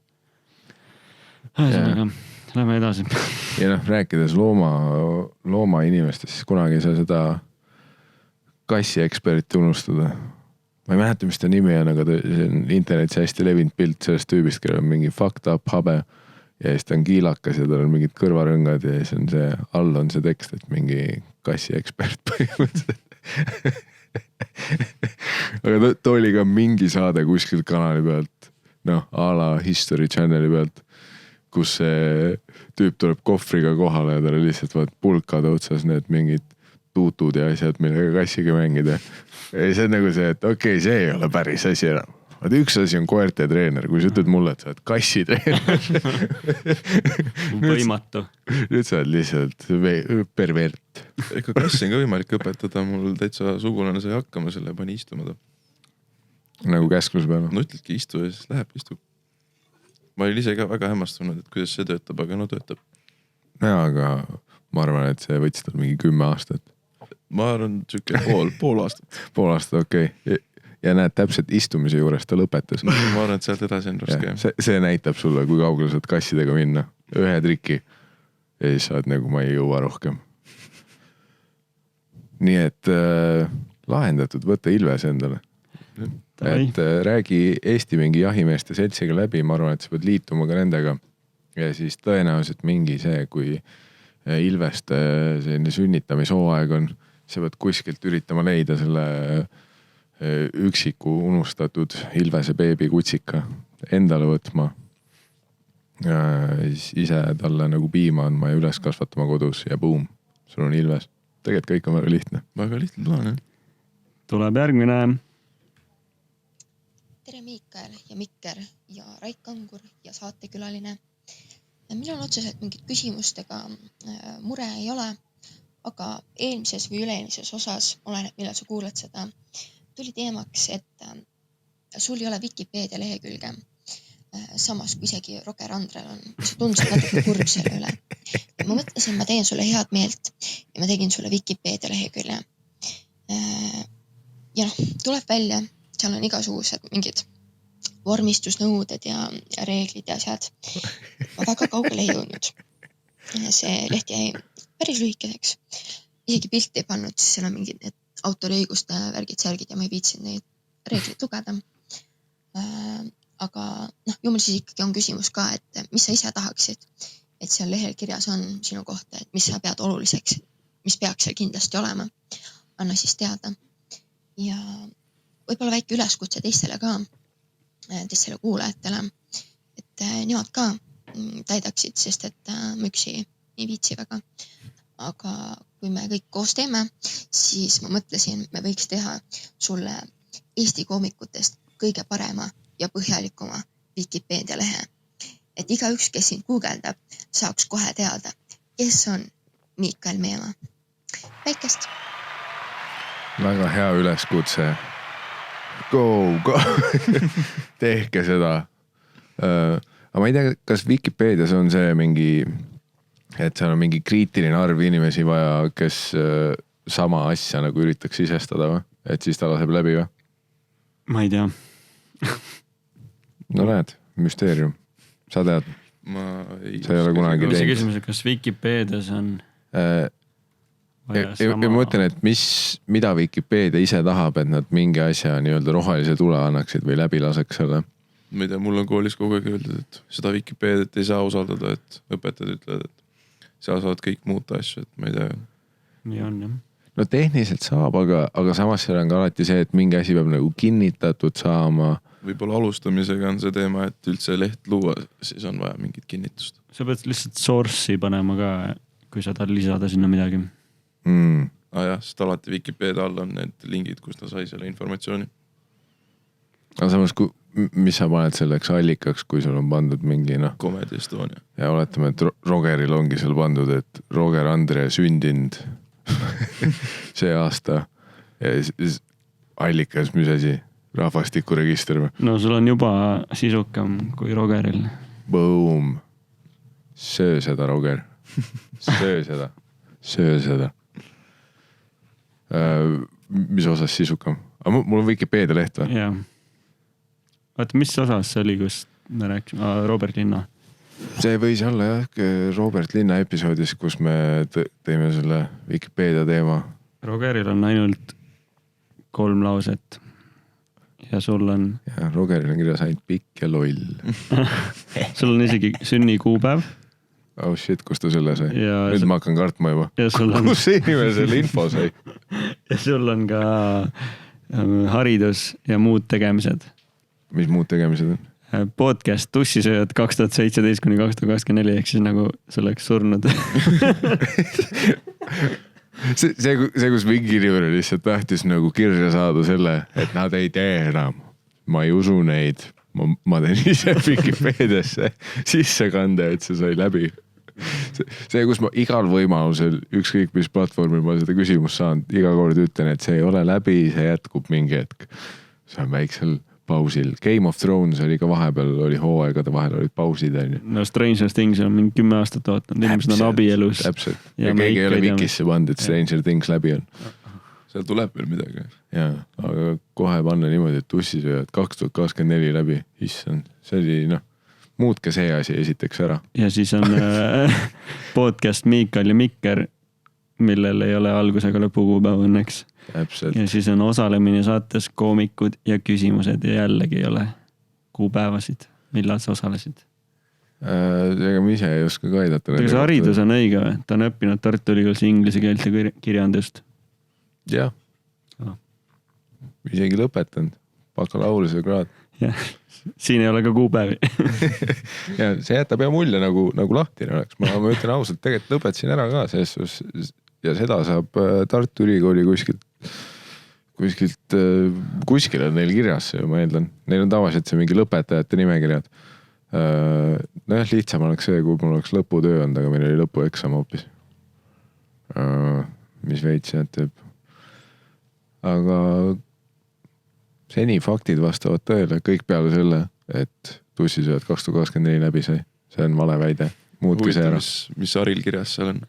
Lähme edasi. Ja noh, rääkides looma inimestest, siis kunagi ei saa seda kassi eksperti unustada. Ma ei mäleta, mis ta nimi on, aga see on internetis hästi levinud pilt sellest tüübist, kellel on mingi fucked up habe ja siis ta on kiilakas ja tal on mingid kõrvarõngad ja siis on see, all on see tekst, et mingi kassi ekspert põhimõtteliselt. Aga ta oli ka mingi saade kuskilt kanali pealt, noh, a la History Channeli pealt, kus see tüüp tuleb kohvriga kohale ja tal lihtsalt vaat pulkade otsas need mingid tuutud ja asjad, millega kassiga mängida. Ja see on nagu see, et okei, see ei ole päris asi enam. Vaat üks asi on koerte treener, kui sa ütled mulle, et sa oled kassi treener. Võimatu. Nüüd sa oled lihtsalt pervert. Ega kassi on ka võimalik õpetada, mul täitsa sugulane sai hakkama selle, pani istuma ta. Nagu käskluse peale. No ütledki istu ja siis läheb, istub. Ma olin ise ka väga hämmastunud, et kuidas see töötab, aga no töötab. Jaa, aga ma arvan, et see võttis tal mingi 10 aastat. Ma arvan, tšükke pool aastat. Pool aastat, okei. Ja näed, täpselt istumise juures ta lõpetas. Ma arvan, et sealt edasi on raske. See näitab sulle, kui kaugele saad kassidega minna. Ühe triki. Ja siis saad nagu, ma ei jõua rohkem. Nii et lahendatud, võtta Ilves endale. Et räägi Eesti mingi jahimeeste seltsiga läbi, ma arvan, et sa pead liituma ka nendega. Ja siis tõenäoliselt mingi see, kui Ilveste selline sünnitamishooaeg on, sa pead kuskilt üritama leida selle üksiku unustatud Ilvese beebi kutsika endale võtma. Ise talle nagu piima andma ja üles kasvatama kodus ja boom, sul on Ilves. Tegelikult kõik on väga lihtne. Väga lihtne plaan, jah. Tuleb järgmine. Tere Miikael ja Mikker ja Rait Kangur ja saatekülaline. Minul otseselt mingit küsimustega mure ei ole, aga eelmises või üleelmises osas, oleneb millal sa kuulad seda, tuli teemaks, et sul ei ole Wikipeedia lehekülge. Samas kui isegi Roger Andrel on, sa tundusid natuke kurb selle üle. Ja ma mõtlesin, ma teen sulle head meelt ja ma tegin sulle Wikipeedia lehekülge. Ja noh, tuleb välja, seal on igasugused mingid vormistusnõuded ja reeglid ja asjad. Ma väga kaugele ei jõudnud. See leht jäi päris lühikeseks. Isegi pilti ei pannud, siis seal on mingid need autoriõiguste värgid, särgid ja ma ei viitsin neid reeglid lugeda. Aga noh, jumal siis ikkagi on küsimus ka, et mis sa ise tahaksid, et seal lehel kirjas on sinu kohta, et mis sa pead oluliseks, mis peaks seal kindlasti olema. Anna siis teada. Ja võib-olla väike üleskutse teistele ka, teistele kuulajatele, et nemad ka täidaksid, sest et ma üksi ei viitsi väga. Aga kui me kõik koos teeme, siis ma mõtlesin, me võiks teha sulle Eesti koomikutest kõige parema ja põhjalikuma Wikipeedia lehe. Et iga üks, kes sind guugeldab, saaks kohe teada, kes on Miikael Meemaa. Väikest! Väga hea üleskutse. Go! Tehke seda. Aga ma ei tea, kas Wikipedias on see mingi... et seal on mingi kriitiline arv inimesi vaja, kes sama asja nagu üritaks sisestada või? Et siis ta laseb läbi või? Ma ei tea. No näed, müsteerium. Sa tead? Sa ei ole kunagi teinud. See teinud. küsimus, kas Wikipedias on Ja ma mõtlen, et mida Wikipedia ise tahab, et nad mingi asja nii-öelda rohelise tule annaksid või läbi laseks selle? Ma ei tea, mul on koolis kogu aeg öeldud, et seda Wikipediat ei saa usaldada, et õpetajad ütlevad, et seal saavad kõik muuta asju, et ma ei tea. Nii on, jah. No tehniliselt saab, aga samas seal on ka alati see, et mingi asi peab nagu kinnitatud saama. Võib-olla alustamisega on see teema, et üldse leht luua, siis on vaja mingit kinnitust. Sa pead lihtsalt source'i panema ka, kui sa tahad lisada sinna midagi. Jah, sest alati Wikipedia all on need lingid, kus ta sai selle informatsiooni. Aga samas, mis sa paned selleks allikaks, kui sul on pandud mingi Comedy Estonia. Ja oletame, et Rogeril ongi seal pandud, et Roger Andre sündinud see aasta ja allikas, mis asi? Rahvastikuregister või? No sul on juba sisukam kui Rogeril. Boom. Söö seda, Roger. Söö seda. Mis osas sisukam? Aga mul on Wikipeedia leht või? Jah. Vaata, mis osas see oli, kus me rääkisime? Robert Linna. see võis olla jah Robert Linna episoodis, kus me tõime selle Vikipeedia teema. Rogeril on ainult 3 lauset ja sul on... Ja Rogeril on kirjas ainult pikk ja loll. Sul on isegi sünnikuupäev. Oh shit, kus ta selle sai? Nüüd ma hakkan kartma juba. Kus see inimene selle info sai? Ja sul on ka haridus ja muud tegemised. Mis muud tegemised on? Podcast Tussisööjad 2017-2024 ehk siis nagu see oleks surnud. see, kus mingi inimene lihtsalt tahtis nagu kirja saada selle, et nad ei tee enam. Ma ei usu neid. Ma teen ise Wikipeediasse sisse kande, et see sai läbi. See, kus ma igal võimalusel, ükskõik mis platvormil ma seda küsimust saan, iga kord ütlen, et see ei ole läbi, see jätkub mingi hetk. See on väiksel pausil. Game of Thrones oli ka vahepeal, oli hooaegade vahel olid pausid. No Stranger Things on mingi 10 aastat ootanud, inimesed on abielus. Täpselt. Ja keegi ei ole Vikisse pandud, et Stranger Things läbi on. Seal tuleb veel midagi. Jaa, aga kohe panna niimoodi, et Tussisööjad 2024 läbi. Issand, see oli muutke see asi esiteks ära. Ja siis on podcast Miikal ja Mikker, millel ei ole algus ega lõpukuupäev õnneks. Täpselt. Ja siis on osalemine saates koomikud ja küsimused ja jällegi ei ole kuupäevasid, millal sa osalesid. Ega ma ise ei oska ka aidata. Kas haridus on õige või? Ta on õppinud Tartu Ülikoolis inglise keelt ja kirjandust. Jah. Isegi lõpetanud. Bakalaureuse kraad. Jah. Siin ei ole ka kuupäevi. Ja see jätab hea mulje nagu lahtine oleks. Ma ütlen ausalt, tegelikult lõpetasin ära ka ja seda saab Tartu Ülikooli kuskil on neil kirjas, ma eeldan. Neil on tavaliselt see mingi lõpetajate nimekirjad. Lihtsam oleks see, kui mul oleks lõputöö olnud, aga meil oli lõpueksam hoopis. Mis veits jätab. Aga seni faktid vastavad tõele, kõik peale selle, et Tussisööjad 2024 läbi sai. See on vale väide. Muutke see ära. Mis Aril kirjas seal on?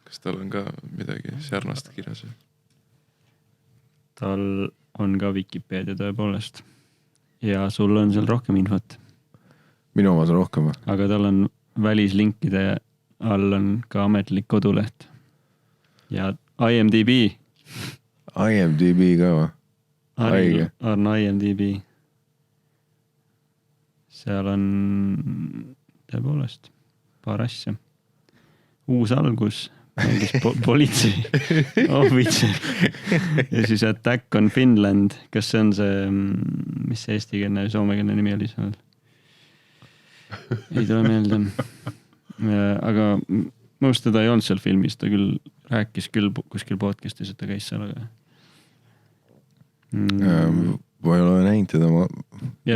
Kas tal on ka midagi sarnast kirjas? Tal on ka Wikipeedia tõepoolest. Ja sul on seal rohkem infot. Minu omas on rohkem. Aga tal on välislinkide all on ka ametlik koduleht. Ja IMDb. IMDb ka või? On IMDb. Seal on tõepoolest paar asja. Uus algus, mängis politsei ohvitser ja siis Attack on Finland. Kas see on see, mis see eestikeelne ja soomekeelne nimi oli seal? Ei tule meelde. Aga mõnus teda ei olnud seal filmis, ta küll rääkis küll kuskil podcastis, et ta käis seal, aga ma ei ole näinud teda,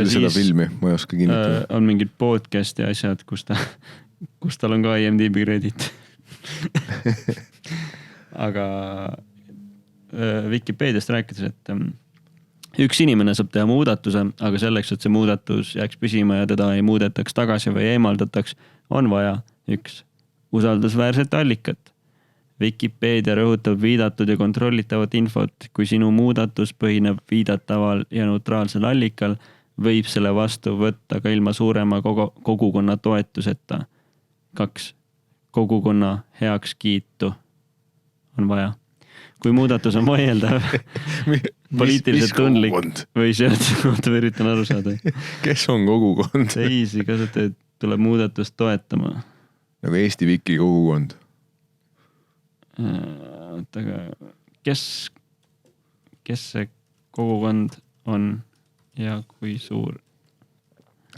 seda filmi, ma ei oska kinnitada. On mingid podcast ja asjad, kus tal on ka IMDb kredit. Aga Wikipeediast rääkides, et üks inimene saab teha muudatuse, aga selleks, et see muudatus jääks püsima ja teda ei muudetaks tagasi või eemaldataks, on vaja üks usaldusväärset allikat. Wikipeedia rõhutab viidatud ja kontrollitavat infot. Kui sinu muudatus põhineb viidataval ja neutraalsel allikal, võib selle vastu võtta ka ilma suurema kogukonna toetuseta. 2. Kogukonna heakskiitu on vaja. Kui muudatus on vaieldav, poliitiliselt tundlik või sealt üritan aru saada. Kes on kogukond? Teisi kasutajaid tuleb muudatust toetama. Nagu Eesti Wiki kogukond. Aga kes see kogukond on ja kui suur?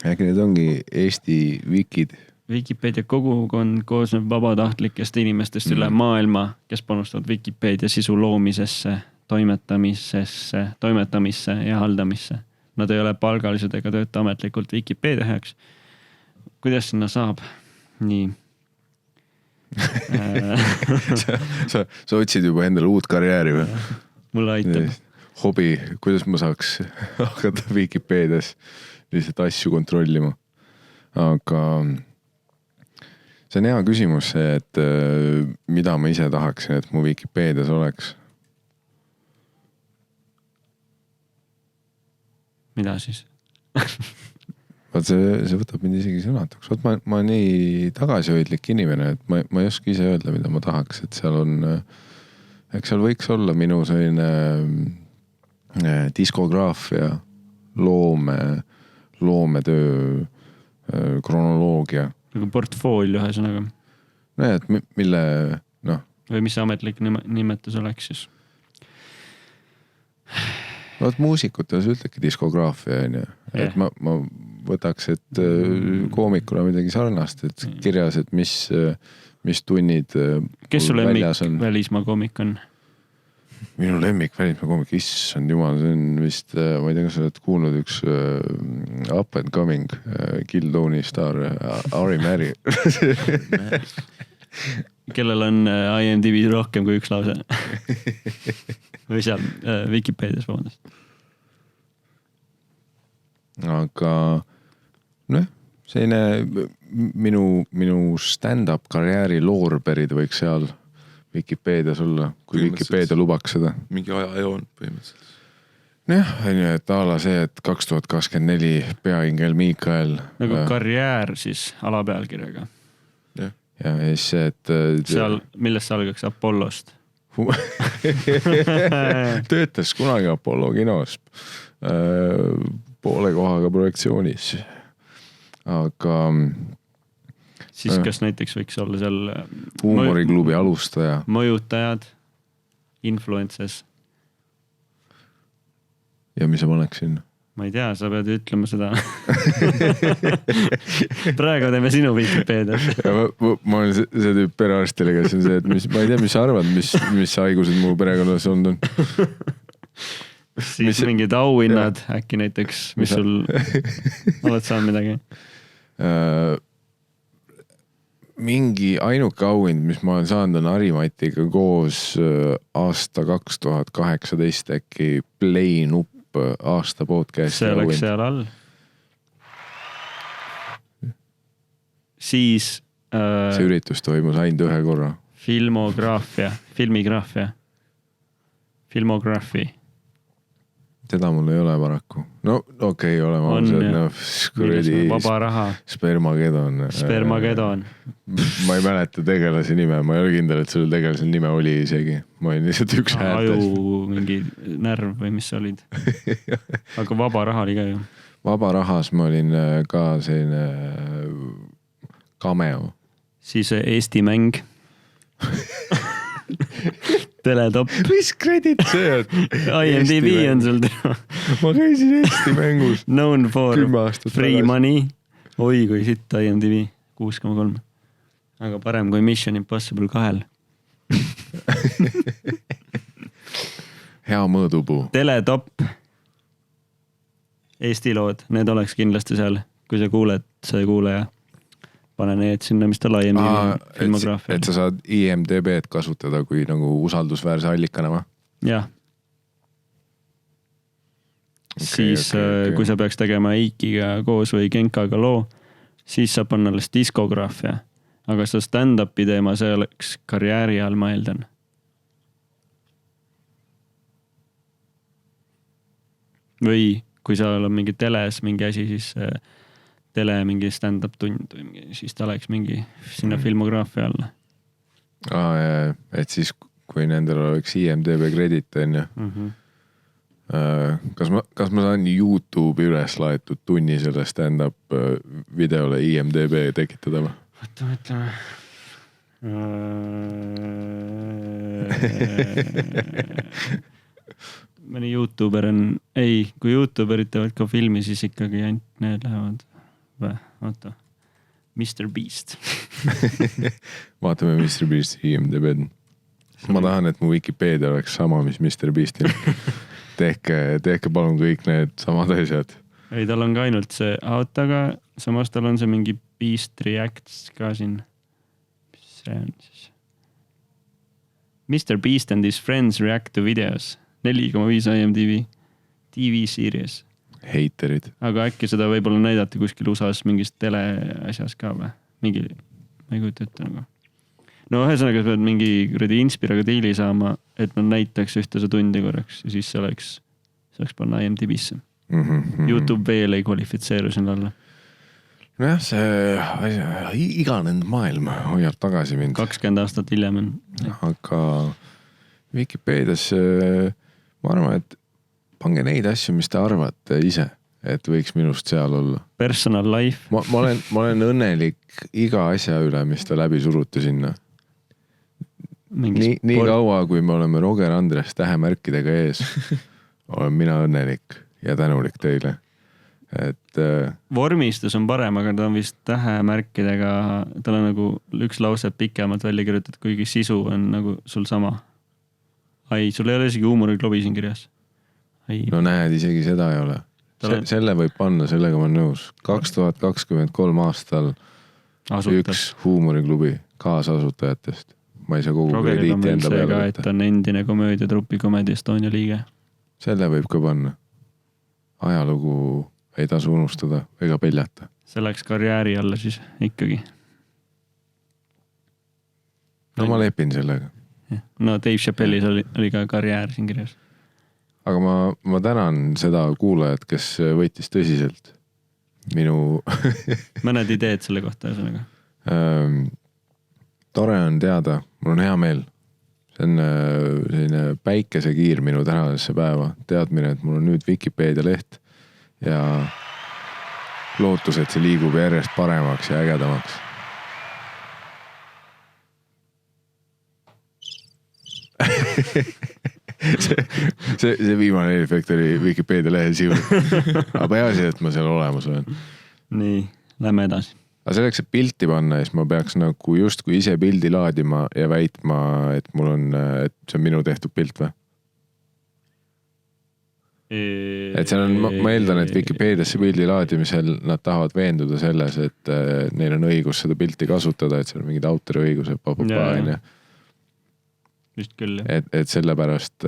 Äkki need ongi Eesti Wikid? Wikipeedia kogukond koosneb vabatahtlikest inimestest üle maailma, kes panustavad Wikipeedia sisu loomisesse, toimetamisse ja haldamisse. Nad ei ole palgalised ega tööta ametlikult Wikipeedia heaks. Kuidas sinna saab? Nii. sa otsid juba endale uut karjääri või? Mulle aitab. Hobi, kuidas ma saaks hakata Wikipeedias lihtsalt asju kontrollima. Aga see on hea küsimus, et mida ma ise tahaksin, et mu Wikipeedias oleks. Mida siis? vaat see võtab mind isegi sõnatuks. Vaat ma nii tagasihoidlik inimene, et ma ei oska ise öelda, mida ma tahaks, et seal on, eks seal võiks olla minu selline diskograafia, loometöö, kronoloogia. Nagu portfoolio ühesõnaga. No et mille, noh. Või mis ametlik nimetus oleks siis? Vaat muusikutel see ütlegi diskograafia, on ju. Et ma võtaks, et koomikuna midagi sarnast, et kirjas, et mis tunnid kes su lemmik välismaa koomik on? Minu lemmik välismaa koomik, issand jumal, see on vist, ma ei tea, kas sa oled kuulnud üks up and coming Kill Tony staar Ari Märi. Kellel on IMDb rohkem kui üks lause? Või seal Wikipedias, vabandust. Aga noh, selline minu stand-up karjääri loorberid võiks seal Wikipedias olla, kui Wikipedia lubaks seda. Mingi ajajoon põhimõtteliselt. Jah, et ala see, et 2024 peaingel Miikael. Nagu karjäär siis alapealkirjaga. Ja siis see, et seal, millest see algaks Apollost? Töötas kunagi Apollo kinos poole kohaga projektsioonis. Aga siis kas näiteks võiks olla seal huumoriklubi alustaja, mõjutajad, influences. Ja mis sa paneksin? Ma ei tea, sa pead ütlema seda. Praegu teeme sinu Wikipeedias. Ma olen see tüüp perearstile, kes on see, et ma ei tea, mis sa arvad, mis haigused mu perekonnas on. Siis mingid auhinnad äkki näiteks, mis sul oled saanud midagi? Mingi ainuke auhind, mis ma olen saanud, on Harimatiga koos aasta 2018 äkki Play Nupp aasta podcasti. See oleks seal all. Siis see üritus toimus ainult ühe korra. Filmograafi. Seda mul ei ole paraku. No okei, oleme ausad. Vaba raha. Spermagedon. Ma ei mäleta tegelase nime. Ma ei ole kindel, et selle tegelase nime oli isegi. Ma olin lihtsalt üks häältest. Aju mingi närv või mis sa olid. Aga vaba raha oli ka ju. Vaba rahas ma olin ka selline cameo. Siis Eesti mäng. Teletop. Mis kredit see on? IMDb on sul teha. Ma käisin Eesti mängus. Known for free money. Oi kui sitt IMDb. 6,3. Aga parem kui Mission Impossible 2. Hea mõõdupuu. Teletop. Eesti lood. Need oleks kindlasti seal. Kui sa kuuled, sa ei kuule ja pane need sinna, mis ta IMDb filmograafia. Et sa saad IMDB-d kasutada kui nagu usaldusväärse allikana või? Jah. Siis kui sa peaks tegema Eikiga koos või Genkaga loo, siis saab panna alles diskograafia. Aga seda stand-upi teema, see oleks karjääri all, ma eeldan. Või kui sa oled mingi teles mingi asi, siis tele mingi stand-up tund või mingi, siis ta oleks mingi sinna filmograafia alla. Et siis kui nendel oleks IMDB kredit, on ju. Kas ma saan YouTube'i üles laetud tunni selle stand-up videole IMDB tekitada või? Võtta mõtleme. Mõni YouTuber on, kui YouTuberid teevad ka filmi, siis ikkagi ainult need lähevad. Oota. Mr. Beast. Vaatame Mr. Beast IMDB-d. Ma tahan, et mu Wikipedia oleks sama, mis Mr. Beastil. Tehke palun kõik need samad asjad. Ei, tal on ka ainult see autoga, samas tal on see mingi Beast Reacts ka siin. Mis see on siis? Mr. Beast and his friends react to videos. 4,5 IMDb. TV series. Heiterid. Aga äkki seda võib-olla näidati kuskil USAs mingis teleasjas ka või? Mingi, ma ei kujuta ette nagu. No ühesõnaga sa pead mingi kuradi inspiraga diili saama, et nad näitaks ühte see tundi korraks ja siis see oleks panna IMDb-sse. YouTube veel ei kvalifitseeru sinna alla. nojah, see iganenud maailm hoiab tagasi mind. 20 aastat hiljem on. Aga Vikipeedias ma arvan, et pange neid asju, mis te arvate ise, et võiks minust seal olla. Personal life. Ma olen õnnelik iga asja üle, mis te läbi suruti sinna. Nii kaua, kui me oleme Roger Andres tähemärkidega ees, olen mina õnnelik ja tänulik teile. Et vormistus on parem, aga ta on vist tähemärkidega, tal on nagu üks lause pikemalt välja kirjutatud, kuigi sisu on nagu sul sama. Sul ei ole isegi huumoriklobi siin kirjas. No näed, isegi seda ei ole. Selle võib panna, sellega ma olen nõus. 2023 aastal üks huumoriklubi kaasasutajatest. Ma ei saa kogu krediiti enda peale võtta. Et on endine komöödiatrupi Comedy Estonia liige. Selle võib ka panna. Ajalugu ei tasu unustada ega peljata. See läks karjääri alla siis ikkagi. No ma lepin sellega. No Dave Chappellis oli ka karjäär siin kirjas. Aga ma tänan seda kuulajat, kes võitis tõsiselt minu... Mõned ideed selle kohta ühesõnaga. Tore on teada, mul on hea meel. See on selline päikesekiir minu tänasesse päeva. Teadmine, et mul on nüüd Wikipedia leht ja lootus, et see liigub järjest paremaks ja ägedamaks. see viimane efekt oli Wikipedia lehe siul. Aga peaasi, et ma seal olemas olen. Nii, lähme edasi. Aga selleks, et pilti panna, siis ma peaks nagu justkui ise pildi laadima ja väitma, et mul on, et see on minu tehtud pilt või? Et seal on, ma eeldan, et Wikipediasse pildi laadimisel nad tahavad veenduda selles, et neil on õigus seda pilti kasutada, et seal on mingid autoriõigused, ja. Vist küll, et sellepärast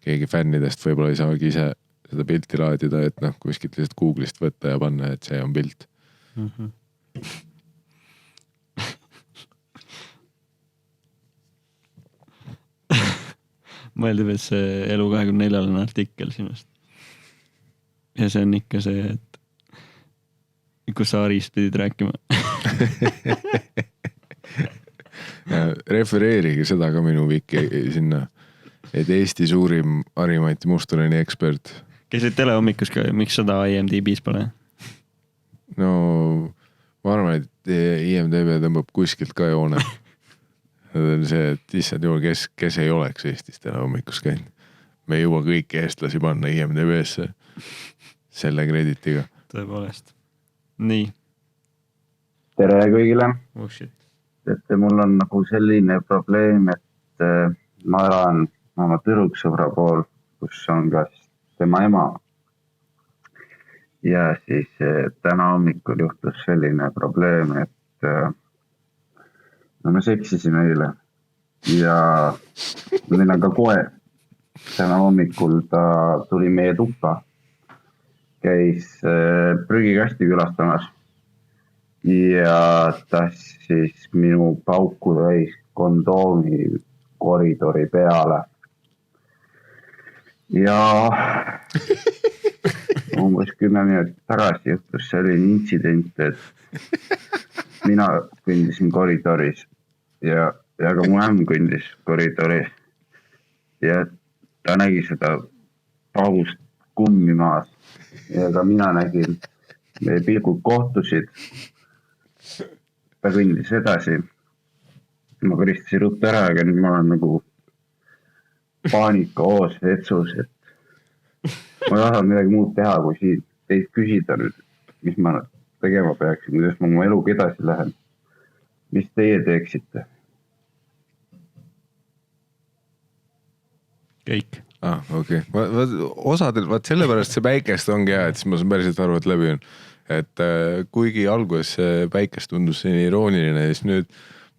keegi fännidest võib-olla ei saagi ise seda pilti laadida, et noh, kuskilt lihtsalt Google'ist võtta ja panna, et see on pilt. Mõeldib, et see Elu 24 on artikkel sinust. Ja see on ikka see, et kus sa Arist pidid rääkima. Refereerige seda ka minu viki sinna, et Eesti suurim Harimati Mustureni ekspert. Käisid telehommikus ka, miks seda IMDb's pole? No ma arvan, et IMDb tõmbab kuskilt ka joone. See, et issand juhul, kes ei oleks Eestis telehommikus käinud. Me ei jõua kõiki eestlasi panna IMDb'sse selle kreditiga. Tõepoolest. Nii. Tere kõigile. Oh shit. Et mul on nagu selline probleem, et ma elan oma tüdruksõbra pool, kus on ka tema ema. Ja siis täna hommikul juhtus selline probleem, et me seksisime eile ja meil on ka koer. Täna hommikul ta tuli meie tuppa, käis prügikasti külastamas. Ja ta siis minu pauku täis kondoomi koridori peale. Ja umbes 10 minutit tagasi juhtus selline intsident, et mina kõndisin koridoris ja ka mu ämm kõndis koridoris. Ja ta nägi seda paugust kummi maas ja ka mina nägin, meie pilgud kohtusid. Ta kõndis edasi. Ma kõristasin ruttu ära, aga nüüd ma olen nagu paanika hoos etsus, et ma tahan midagi muud teha, kui siin teid küsida nüüd, mis ma tegema peaksin, kuidas ma oma eluga edasi lähen. Mis teie teeksite? Kõik. Okei. Osadel, sellepärast see päikest ongi hea, et siis ma saan päriselt aru, et läbi on. Et kuigi alguses päikest tundus selline irooniline, siis nüüd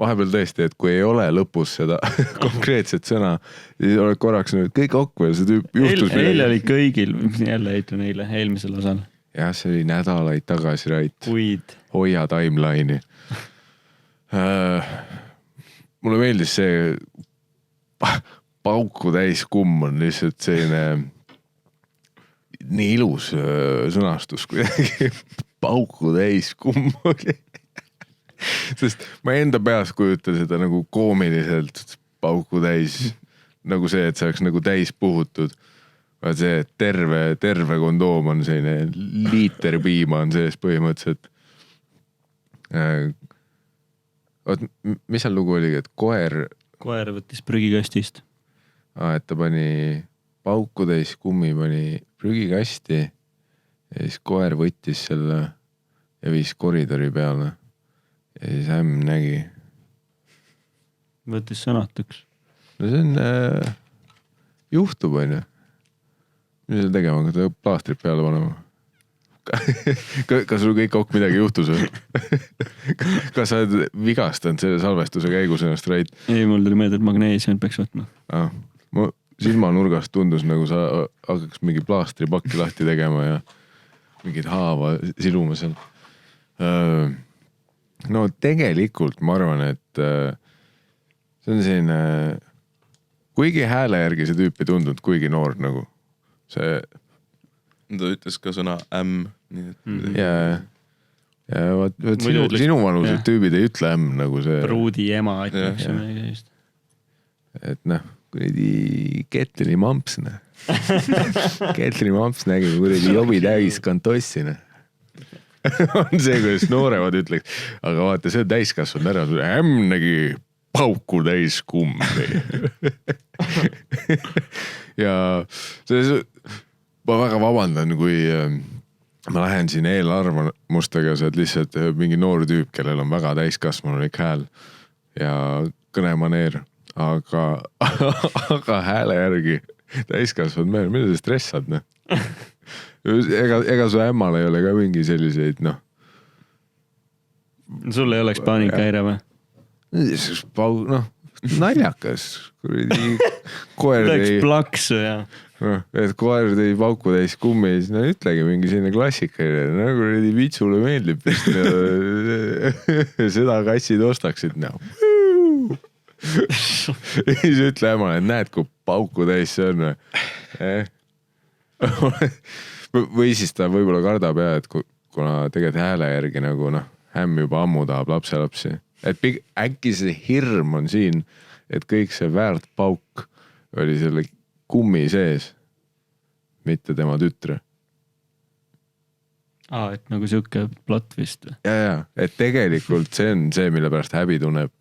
vahepeal tõesti, et kui ei ole lõpus seda konkreetset sõna, siis oled korraks nüüd kõik okvel, see tüüp juhtus. Eile oli kõigil, jälle eitlen eile, eelmisel osal. Jah, see oli nädalaid tagasi, Rait. Hoia timeline'i. Mulle meeldis see pauku täis kumm on lihtsalt selline nii ilus sõnastus kuidagi pauku täis kumm oli. Sest ma enda peas kujutan seda nagu koomiliselt pauku täis, nagu see, et see oleks nagu täis puhutud. See terve kondoom on selline liiter piima on sees põhimõtteliselt. Mis seal lugu oligi, et koer võttis prügikastist. Et ta pani pauku täis kummi, pani prügikasti ja siis koer võttis selle ja viis koridori peale. Ja siis ämm nägi. Võttis sõnatuks. No see on juhtub, on ju. Mis seal tegema, kui ta plaastrid peale panema? Kas sul kõik auk midagi juhtus või? Kas sa oled vigastanud selle salvestuse käigus ennast Rait? Ei, mul tuli meelde, et magneesiumit peaks võtma. Mu silmanurgast tundus nagu sa hakkaks mingi plaastripakki lahti tegema ja mingid haava siluma seal. No tegelikult ma arvan, et see on selline, kuigi hääle järgi see tüüp ei tundunud, kuigi noor nagu see. Ta ütles ka sõna ämm. Ja sinu vanused tüübid ei ütle ämm nagu see. Pruudi ema, et noh, kuradi Ketlini mamps. Ketlini mamps nägi kuradi jobi täis kantossina. On see, kuidas nooremad ütleks. Aga vaata, see on täiskasvanud ära. Ämm nägi pauku täis kummi. Ja ma väga vabandan, kui ma lähen siin eelarvamustega, sa oled lihtsalt mingi noor tüüp, kellel on väga täiskasvanulik hääl ja kõnemaneer, aga hääle järgi täiskasvanud meil, mida sa stressad, noh? Ega su ämmal ei ole ka mingi selliseid, noh. Sul ei oleks paanikahäire või? Noh, naljakas. Koer tõeks plaksu ja et koer tõi pauku täis kummi, siis no ütlegi mingi selline klassikaline, nagu vitsule meeldib vist seda kassid ostaksid no. Ja siis ütle ämale, et näed, kui pauku täis see on või siis ta võib-olla kardab ja, et kuna tegelikult hääle järgi nagu noh, ämm juba ammu tahab lapselapsi, et äkki see hirm on siin, et kõik see väärt pauk oli selle kummi sees, mitte tema tütre. Et nagu siuke plot vist. Ja, et tegelikult see on see, mille pärast häbi tunneb.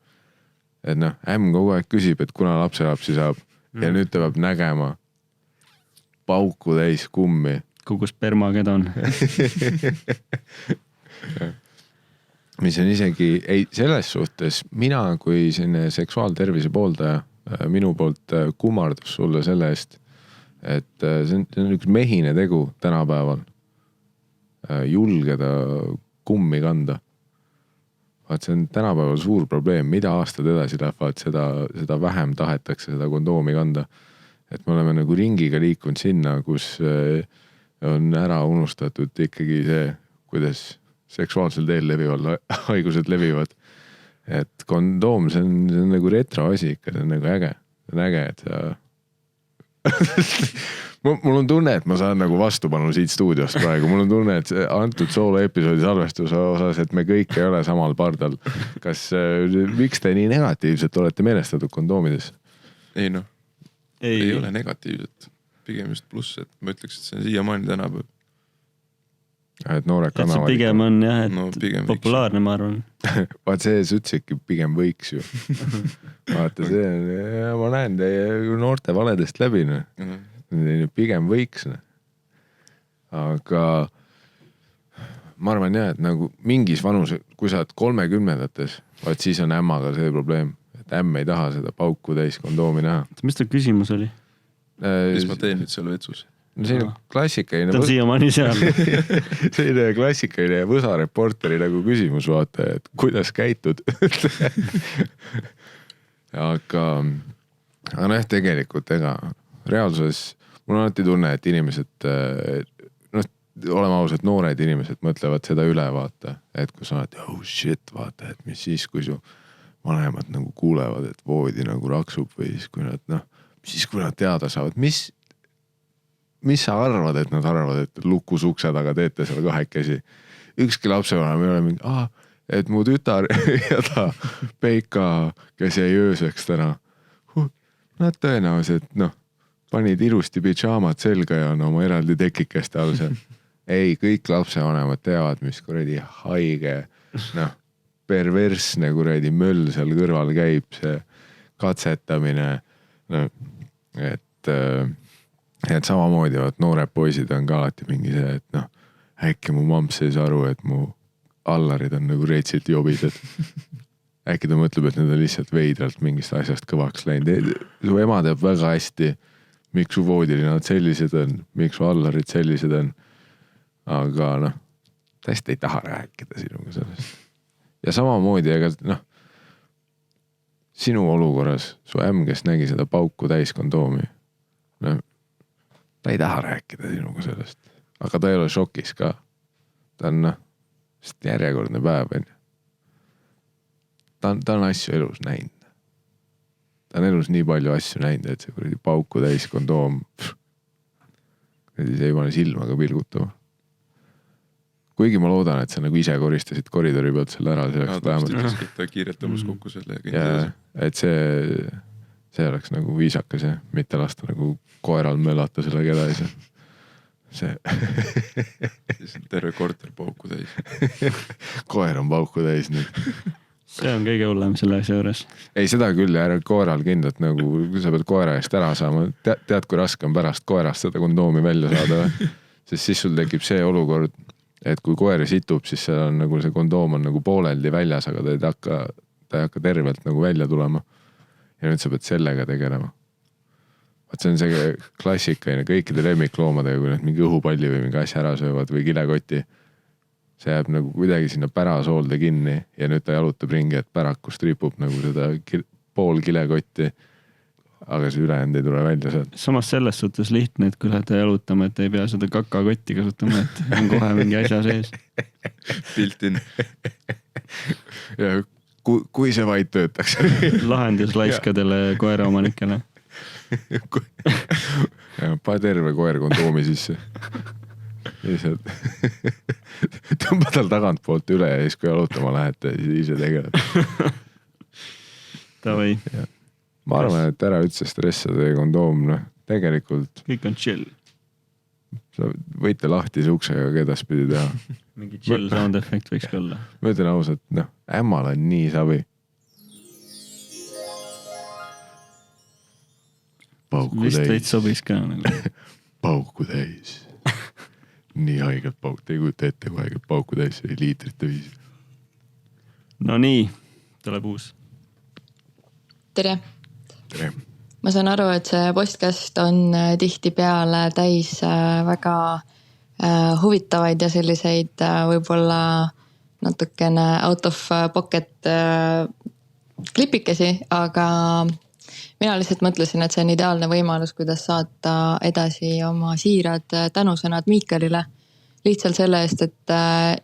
Et noh, ämm kogu aeg küsib, et kuna lapselapsi saab ja nüüd ta peab nägema pauku täis kummi. Kogu spermakeda on. Mis on isegi, ei, selles suhtes mina kui selline seksuaaltervise pooldaja, minu poolt kummardus sulle selle eest, et see on üks mehine tegu tänapäeval julgeda kummi kanda. Vaat see on tänapäeval suur probleem, mida aastad edasi lähevad, seda vähem tahetakse seda kondoomi kanda. Et me oleme nagu ringiga liikunud sinna, kus on ära unustatud ikkagi see, kuidas seksuaalsel teel levivad haigused levivad. Et kondoom, see on nagu retro asi ikka, see on nagu äge. See on äge, et mul on tunne, et ma saan nagu vastupanu siit stuudiost praegu. Mul on tunne, et antud soolo episoodi salvestuse osas, et me kõik ei ole samal pardal. Kas, miks te nii negatiivselt olete meelestatud kondoomides? Ei noh, ei ole negatiivset. Pigem just pluss, et ma ütleks, et see on siiamaani tänapäev. Et noored kannavad. Pigem on jah, et no, populaarne, ma arvan. Vaat see ütlesidki pigem võiks ju. Vaata see, ma näen teie noorte valedest läbi. Pigem võiks. Aga ma arvan jah, et nagu mingis vanus, kui sa oled 30-ndates, vaat siis on ämmaga see probleem, et ämm ei taha seda pauku täis kondoomi näha. Mis ta küsimus oli? Mis ma teen nüüd seal vetsus? No see on klassikaline. Ta on siiamaani seal. Selline klassikaline võsareporteri nagu küsimus, vaata, et kuidas käitud. Aga noh, tegelikult ega reaalsuses mul on alati tunne, et inimesed, noh, oleme ausad, noored inimesed mõtlevad seda üle, vaata, et kui sa oled, oh shit, vaata, et mis siis, kui su vanemad nagu kuulevad, et voodi nagu raksub või siis, kui nad, noh, siis kui nad teada saavad, mis sa arvad, et nad arvad, et lukus ukse taga teete seal kahekesi ükski lapsevanem ei ole mingi, et mu tütar ja ta Peika, kes jäi ööseks täna. Nad tõenäoliselt, panid ilusti pidžaamad selga ja on oma eraldi tekikeste all seal. Ei, kõik lapsevanemad teavad, mis kuradi haige, perversne kuradi möll seal kõrval käib, see katsetamine. Et samamoodi, noored poisid on ka alati mingi see, et äkki mu mamps ei saa aru, et mu allarid on nagu reitsilt jobid, et äkki ta mõtleb, et need on lihtsalt veidralt mingist asjast kõvaks läinud. Su ema teab väga hästi, miks su voodilinad sellised on, miks su allarid sellised on. Aga täiesti ei taha rääkida sinuga sellest. Ja samamoodi, sinu olukorras, su kes nägi seda pauku täis kondoomi, ta ei taha rääkida sinuga sellest. Aga ta ei ole šokis ka. Ta on järjekordne päev. Ta on asju elus näinud. Ta on elus nii palju asju näinud, et see kuradi pauku täis kondoom see ei pane silma ka pilgutama. Kuigi ma loodan, et sa nagu ise koristasid koridori pealt selle ära, see oleks vähemalt. Ta kiiretamas kokku selle. Ja, et see oleks nagu viisakas ja mitte lasta nagu koeral möllata selle kedais. See. Terve korter pauku täis. Koer on pauku täis nüüd. See on kõige hullem selle asja juures. Ei, seda küll ja koeral kindlalt nagu, kui sa pead koera eest ära saama, tead kui raske on pärast koerast seda kondoomi välja saada. Sest siis sul tekib see olukord, et kui koer situb, siis seal on nagu see kondoom on nagu pooleldi väljas, aga ta ei hakka tervelt nagu välja tulema. Ja nüüd sa pead sellega tegelema. See on see klassikaline kõikide lemmikloomadega, kui nad mingi õhupalli või mingi asja ära söövad või kilekoti. See jääb nagu kuidagi sinna pärasoolde kinni ja nüüd ta jalutab ringi, et pärakust ripub nagu seda pool kilekotti, aga see ülejäänud ei tule välja sealt. Samas selles suhtes lihtne, et kui lähed jalutama, et ei pea seda kakakotti kasutama, et on kohe mingi asja sees. Piltin. Ja kui see vaid töötaks. Lahendus laiskadele koeraomanikele. Pane terve koer kondoomi sisse. Lihtsalt tõmba tal tagant poolt üle ja siis kui jalutama lähete, siis ise tegeleb. Tavai. Ma arvan, et ära üldse stressa teie kondoom, tegelikult. Kõik on chill. Sa võite lahti suksega kedaspidi teha. Mingi chill sound effect võiks ka olla. Ma ütlen ausalt, ämmal on nii savi. Pauku vist täis. veits sobis ka nagu. Pauku täis. Nii haigelt pauk, te ei kujuta ette, kui haigelt pauku täis oli liitrite viis. No nii, tuleb uus. Tere. Tere. Ma saan aru, et see podcast on tihti peale täis väga huvitavaid ja selliseid võib-olla natukene out of pocket klipikesi, aga mina lihtsalt mõtlesin, et see on ideaalne võimalus, kuidas saata edasi oma siirad tänusõnad Miikalile. Lihtsalt selle eest, et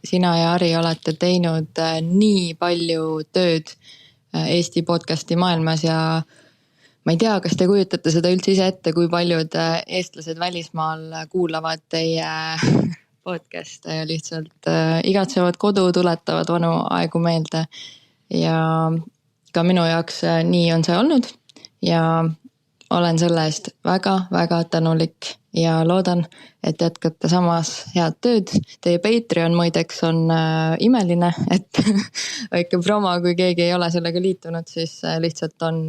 sina ja Ari olete teinud nii palju tööd Eesti podcasti maailmas ja ma ei tea, kas te kujutate seda üldse ise ette, kui paljud eestlased välismaal kuulavad teie podcast'e ja lihtsalt igatsevad kodu, tuletavad vanu aegu meelde. Ja ka minu jaoks nii on see olnud ja olen selle eest väga-väga tänulik ja loodan, et jätkate samas head tööd. Teie Patreon muideks on imeline, et väike promo, kui keegi ei ole sellega liitunud, siis lihtsalt on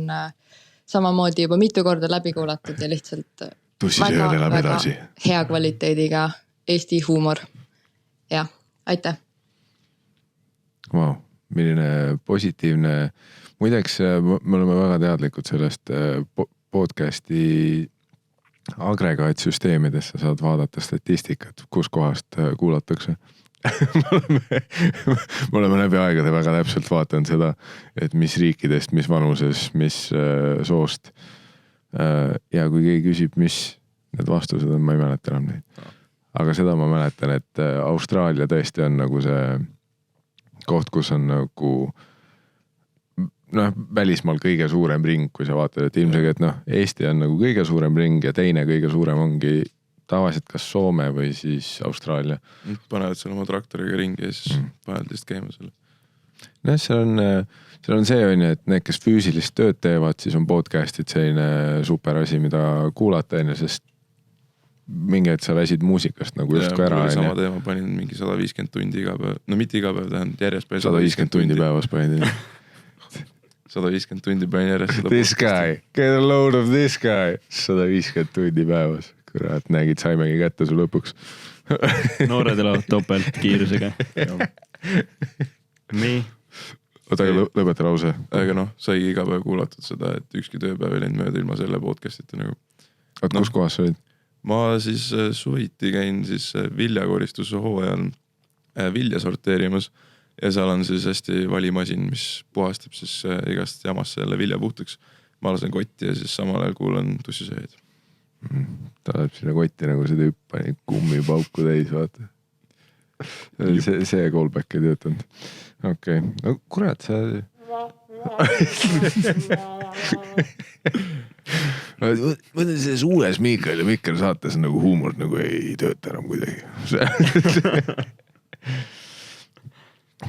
samamoodi juba mitu korda läbi kuulatud ja lihtsalt väga hea kvaliteediga Eesti huumor. Ja, aitäh! Wow, milline positiivne. Muideks me oleme väga teadlikud sellest podcasti agregaatsüsteemidest, sa saad vaadata statistikat, kus kohast kuulatakse. Me oleme läbi aegade väga täpselt vaatanud seda, et mis riikidest, mis vanuses, mis soost. Ja kui keegi küsib, mis need vastused on, ma ei mäleta enam neid. Aga seda ma mäletan, et Austraalia tõesti on nagu see koht, kus on nagu välismaal kõige suurem ring, kui sa vaatad, et ilmselt, et Eesti on nagu kõige suurem ring ja teine kõige suurem ongi tavaliselt kas Soome või siis Austraalia. Panevad seal oma traktoriga ringi ja siis panevad lihtsalt käima selle. No seal on see on ju, et need, kes füüsilist tööd teevad, siis on podcast'id selline super asi, mida kuulata enne, sest mingi, et sa väsid muusikast nagu justkui ära. Sama teema panin mingi 150 tundi iga päev, no mitte iga päev, tähendab järjest päev 150 tundi päevas panin. 150 tundi panin järjest seda. This guy, get a load of this guy. 150 tundi päevas. Kurat, nägid, saimegi kätte su lõpuks. Noored elavad topelt kiirusega. Nii. Oota, lõpeta lause. Aga noh, sai iga päev kuulatud seda, et ükski tööpäev ei läinud mööda ilma selle podcast'ita nagu. Oot, kus kohas sa olid? Ma siis suviti käin siis viljakoristuse hooajal vilja sorteerimas ja seal on siis hästi valimasin, mis puhastab siis igast jamast selle vilja puhtaks. Ma lasen kotti ja siis samal ajal kuulan tussisööjad. Ta läheb sinna kotti nagu see tüüp pani kummipauku täis, vaata. See callback ei töötanud. Okei, no kurat, sa... Mõtlen selles uues Miikael ja Mikker saates nagu huumor nagu ei tööta enam kuidagi.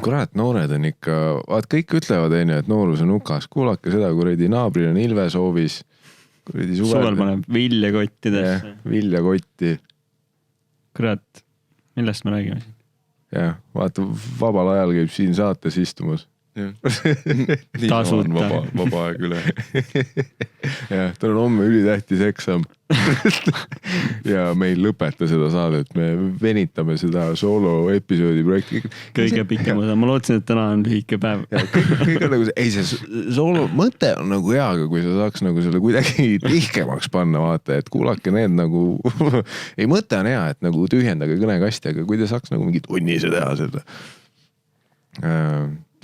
Kurat, noored on ikka, vaat kõik ütlevad enne, et noorus on hukas. Kuulake seda, kuradi naabril on ilvesoovis. Suvel paneb viljakottidesse. Viljakotti. Kurat, millest me räägime siin? Jah, vaata, vabal ajal käib siin saates istumas. Tasuta. Vaba aeg üle. Jah, tal on homme ülitähtis eksam. Ja me ei lõpeta seda saadet, me venitame seda soolo episoodi projekti. Kõige pikem osa, ma lootsin, et täna on lühike päev. Kõik on nagu see, ei see soolo mõte on nagu hea, aga kui sa saaks nagu selle kuidagi tihkemaks panna, vaata, et kuulake need nagu, ei mõte on hea, et nagu tühjendage kõnekasti, aga kui te saaks nagu mingi tunnise teha seda.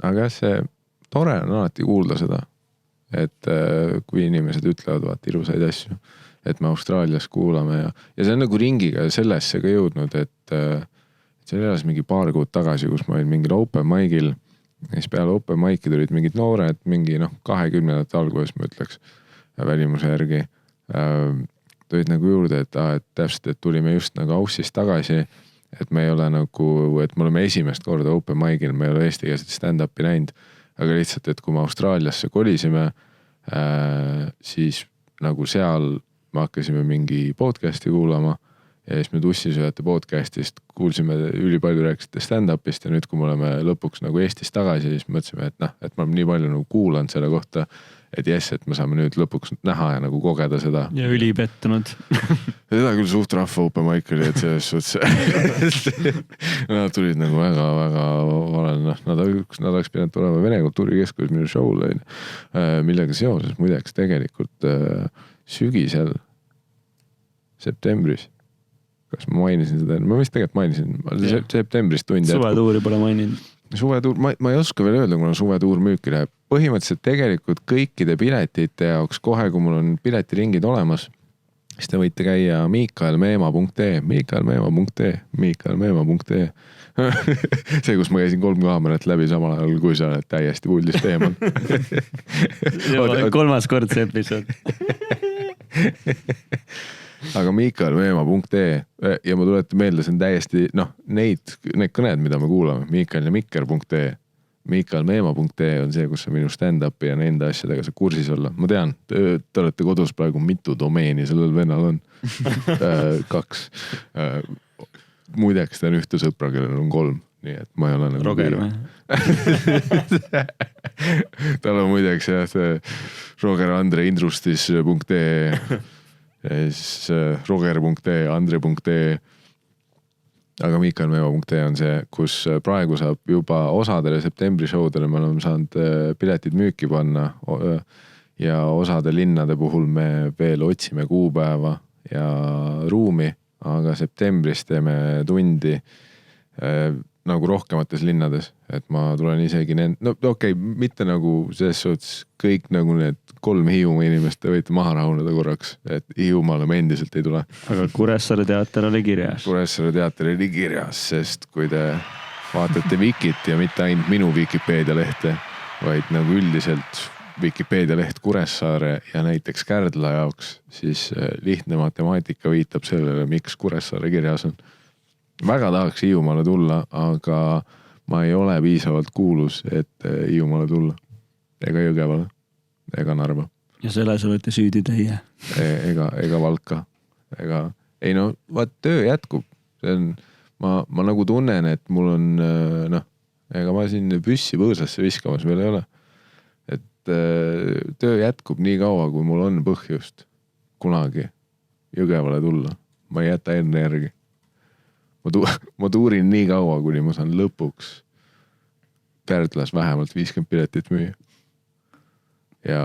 Aga see tore on alati kuulda seda, et kui inimesed ütlevad vaata ilusaid asju, et me Austraalias kuulame ja see on nagu ringiga sellesse ka jõudnud, et see elas mingi paar kuud tagasi, kus ma olin mingil open mic'il ja siis peale open mic'i tulid mingid noored, mingi 20 alguses ma ütleks välimuse järgi tulid nagu juurde, et täpselt, et tulime just nagu Aussist tagasi, et me ei ole nagu, et me oleme esimest korda open mic'il, me ei ole eestikeelset stand-upi näinud, aga lihtsalt, et kui me Austraaliasse kolisime, siis nagu seal me hakkasime mingi podcast'i kuulama ja siis me tussisööjate podcast'ist kuulsime ülipalju rääkisite stand-upist ja nüüd, kui me oleme lõpuks nagu Eestis tagasi, siis mõtlesime, et et me oleme nii palju nagu kuulanud selle kohta, et jess, et me saame nüüd lõpuks näha ja nagu kogeda seda. Ja ülipettunud. Seda küll suht rahva open mic oli, et selles suhtes nad tulid nagu väga vale, nad oleks pidanud tulema Vene kultuurikeskuses minu show'le, millega seoses muideks tegelikult sügisel septembris. Kas ma mainisin seda? Ma vist tegelikult mainisin septembris tundi. Suvetuuri pole maininud. Suvetuur, ma ei oska veel öelda, kuna suvetuur müüki läheb. Põhimõtteliselt tegelikult kõikide piletite jaoks kohe, kui mul on piletiringid olemas, siis te võite käia miikaelmeema.ee, miikaelmeema.ee. See, kus ma käisin 3 kaamerat läbi samal ajal, kui sa oled täiesti puldist eemal. Kolmas kord see episood. Aga miikaelmeema.ee ja ma tuletan meelde, see on täiesti, need kõned, mida me kuulame, miikaelmikker.ee, miikaelmeema.ee on see, kus on minu stand-upi ja nende asjadega see kursis olla. Ma tean, te olete kodus praegu mitu domeeni, sellel vennal on 2. Muideks ta on ühte sõpra, kellel on 3, nii et ma ei ole nagu Roger või? Tal on muideks jah, see Roger Andre Indrustis.ee ja siis roger.ee, andre.ee. Aga miikaelmeema.ee on see, kus praegu saab juba osadele septembri showdele me oleme saanud piletid müüki panna ja osade linnade puhul me veel otsime kuupäeva ja ruumi, aga septembris teeme tundi nagu rohkemates linnades, et ma tulen isegi mitte nagu selles suhtes kõik nagu need 3 Hiiumaa inimest te võite maha rahuneda korraks, et Hiiumaale me endiselt ei tule. Aga Kuressaare teater oli kirjas. Kuressaare teater oli kirjas, sest kui te vaatate Wikit ja mitte ainult minu Wikipedia lehte, vaid nagu üldiselt Vikipeedia leht Kuressaare ja näiteks Kärdla jaoks, siis lihtne matemaatika viitab sellele, miks Kuressaare kirjas on. Väga tahaks Hiiumaale tulla, aga ma ei ole piisavalt kuulus, et Hiiumaale tulla. Ega Jõgevale, ega Narva. Ja selles olete süüdi teie. Ega Valka. Ei no, vaat töö jätkub. See on, ma nagu tunnen, et mul on, ega ma siin püssi põõsasse viskamas veel ei ole. Et töö jätkub nii kaua, kui mul on põhjust kunagi Jõgevale tulla. Ma ei jäta enne järgi. Ma tuurin nii kaua, kuni ma saan lõpuks Kärdlas vähemalt 50 piletit müüa. Ja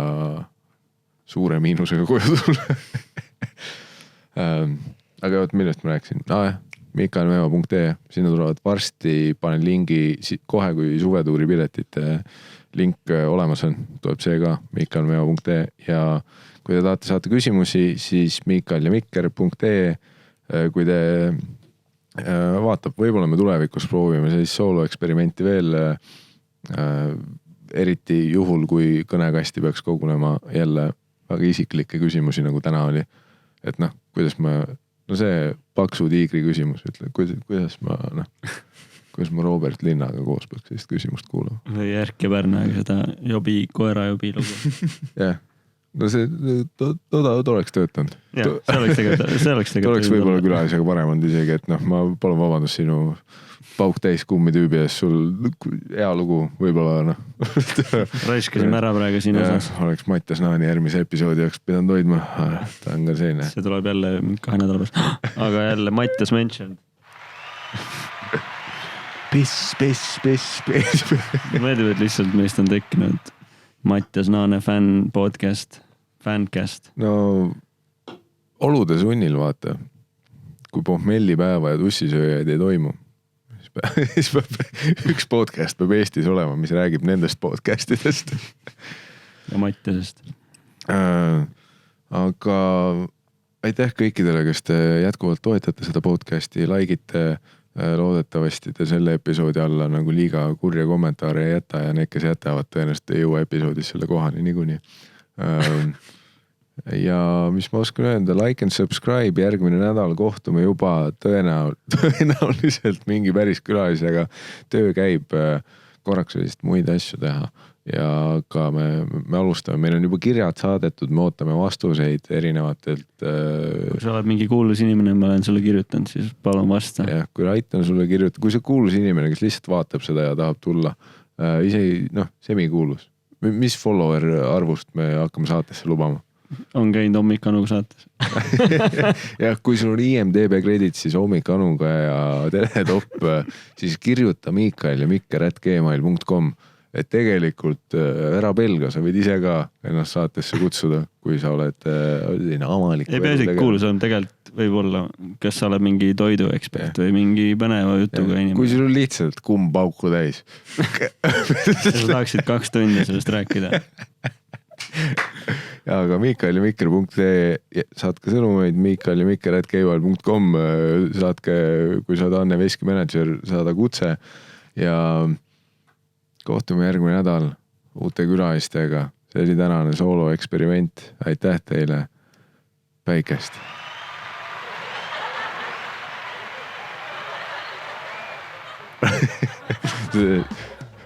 suure miinusega koju tulla. Aga võt, millest ma rääksin? Mikaelmeeva.ee, sinna tulevad varsti, panen lingi kohe, kui suvetuuri piletite link olemas on, tuleb see ka Mikaelmeeva.ee ja kui te tahate saata küsimusi, siis mikaeljamikker.ee, kui te vaatab, võib-olla me tulevikus proovime sellist soolo-eksperimenti veel, eriti juhul, kui kõnekasti peaks kogunema jälle väga isiklikke küsimusi, nagu täna oli. Et kuidas see paksu tiigri küsimus, ütle, kuidas ma Robert Linnaga koos peaks sellist küsimust kuulama. Või Erki Pärnaga seda koera jobi lugu. Jah. No see oleks töötanud. See oleks võib-olla külalisega parem olnud isegi, et ma palun vabandust sinu pauk täis kummi tüübi ees, sul hea lugu võib-olla Raiskasime ära praegu siin osas. Oleks Mattias Naani järgmise episoodi oleks pidanud hoidma. Ta on ka selline. See tuleb jälle 2 nädala pärast. Aga jälle Mattias mentioned. Piss. Meeldib, et lihtsalt meist on tekkinud Mattias Naane fancast. No olude sunnil vaata, kui pohmellipäeva ja tussisööjaid ei toimu, siis üks podcast peab Eestis olema, mis räägib nendest podcastidest. Ja Mattiasest. Aga aitäh kõikidele, kes te jätkuvalt toetate seda podcasti, likeite, loodetavasti te selle episoodi alla nagu liiga kurja kommentaare ei jäta ja need, kes jätavad, tõenäoliselt ei jõua episoodis selle kohani niikuinii. Ja mis ma oskan öelda, like and subscribe, järgmine nädal kohtume juba tõenäoliselt mingi päris külalisega. Töö käib korraks sellist muid asju teha ja ka me alustame, meil on juba kirjad saadetud, me ootame vastuseid erinevatelt. Kui sa oled mingi kuulus inimene, ma olen sulle kirjutanud, siis palun vasta. Jah, kui aitan sulle kirjutada, kui see kuulus inimene, kes lihtsalt vaatab seda ja tahab tulla, isegi semikuulus. Mis follower arvust me hakkame saatesse lubama? On käinud Hommik Anuga saates. Ja kui sul on IMDB kredit, siis Hommik Anuga ja Teletopp, siis kirjuta mikaeljamikker@gmail.com, et tegelikult ära pelga, sa võid ise ka ennast saatesse kutsuda, kui sa oled avalik. Ei pea isegi kuulus on, tegelikult võib-olla, kas sa oled mingi toiduekspert või mingi põneva jutuga inimene. Kui sul on lihtsalt kumm pauku täis. Sa tahaksid 2 tundi sellest rääkida. Ja aga mikaeljamikker.ee, saatke sõnumeid mikaeljamikker@gmail.com, saatke, kui sa oled Anne Veski manager, saada kutse ja kohtume järgmine nädal uute külalistega. See oli tänane soolo eksperiment. Aitäh teile. Päikest.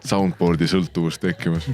Soundboardi sõltuvust tekkimas.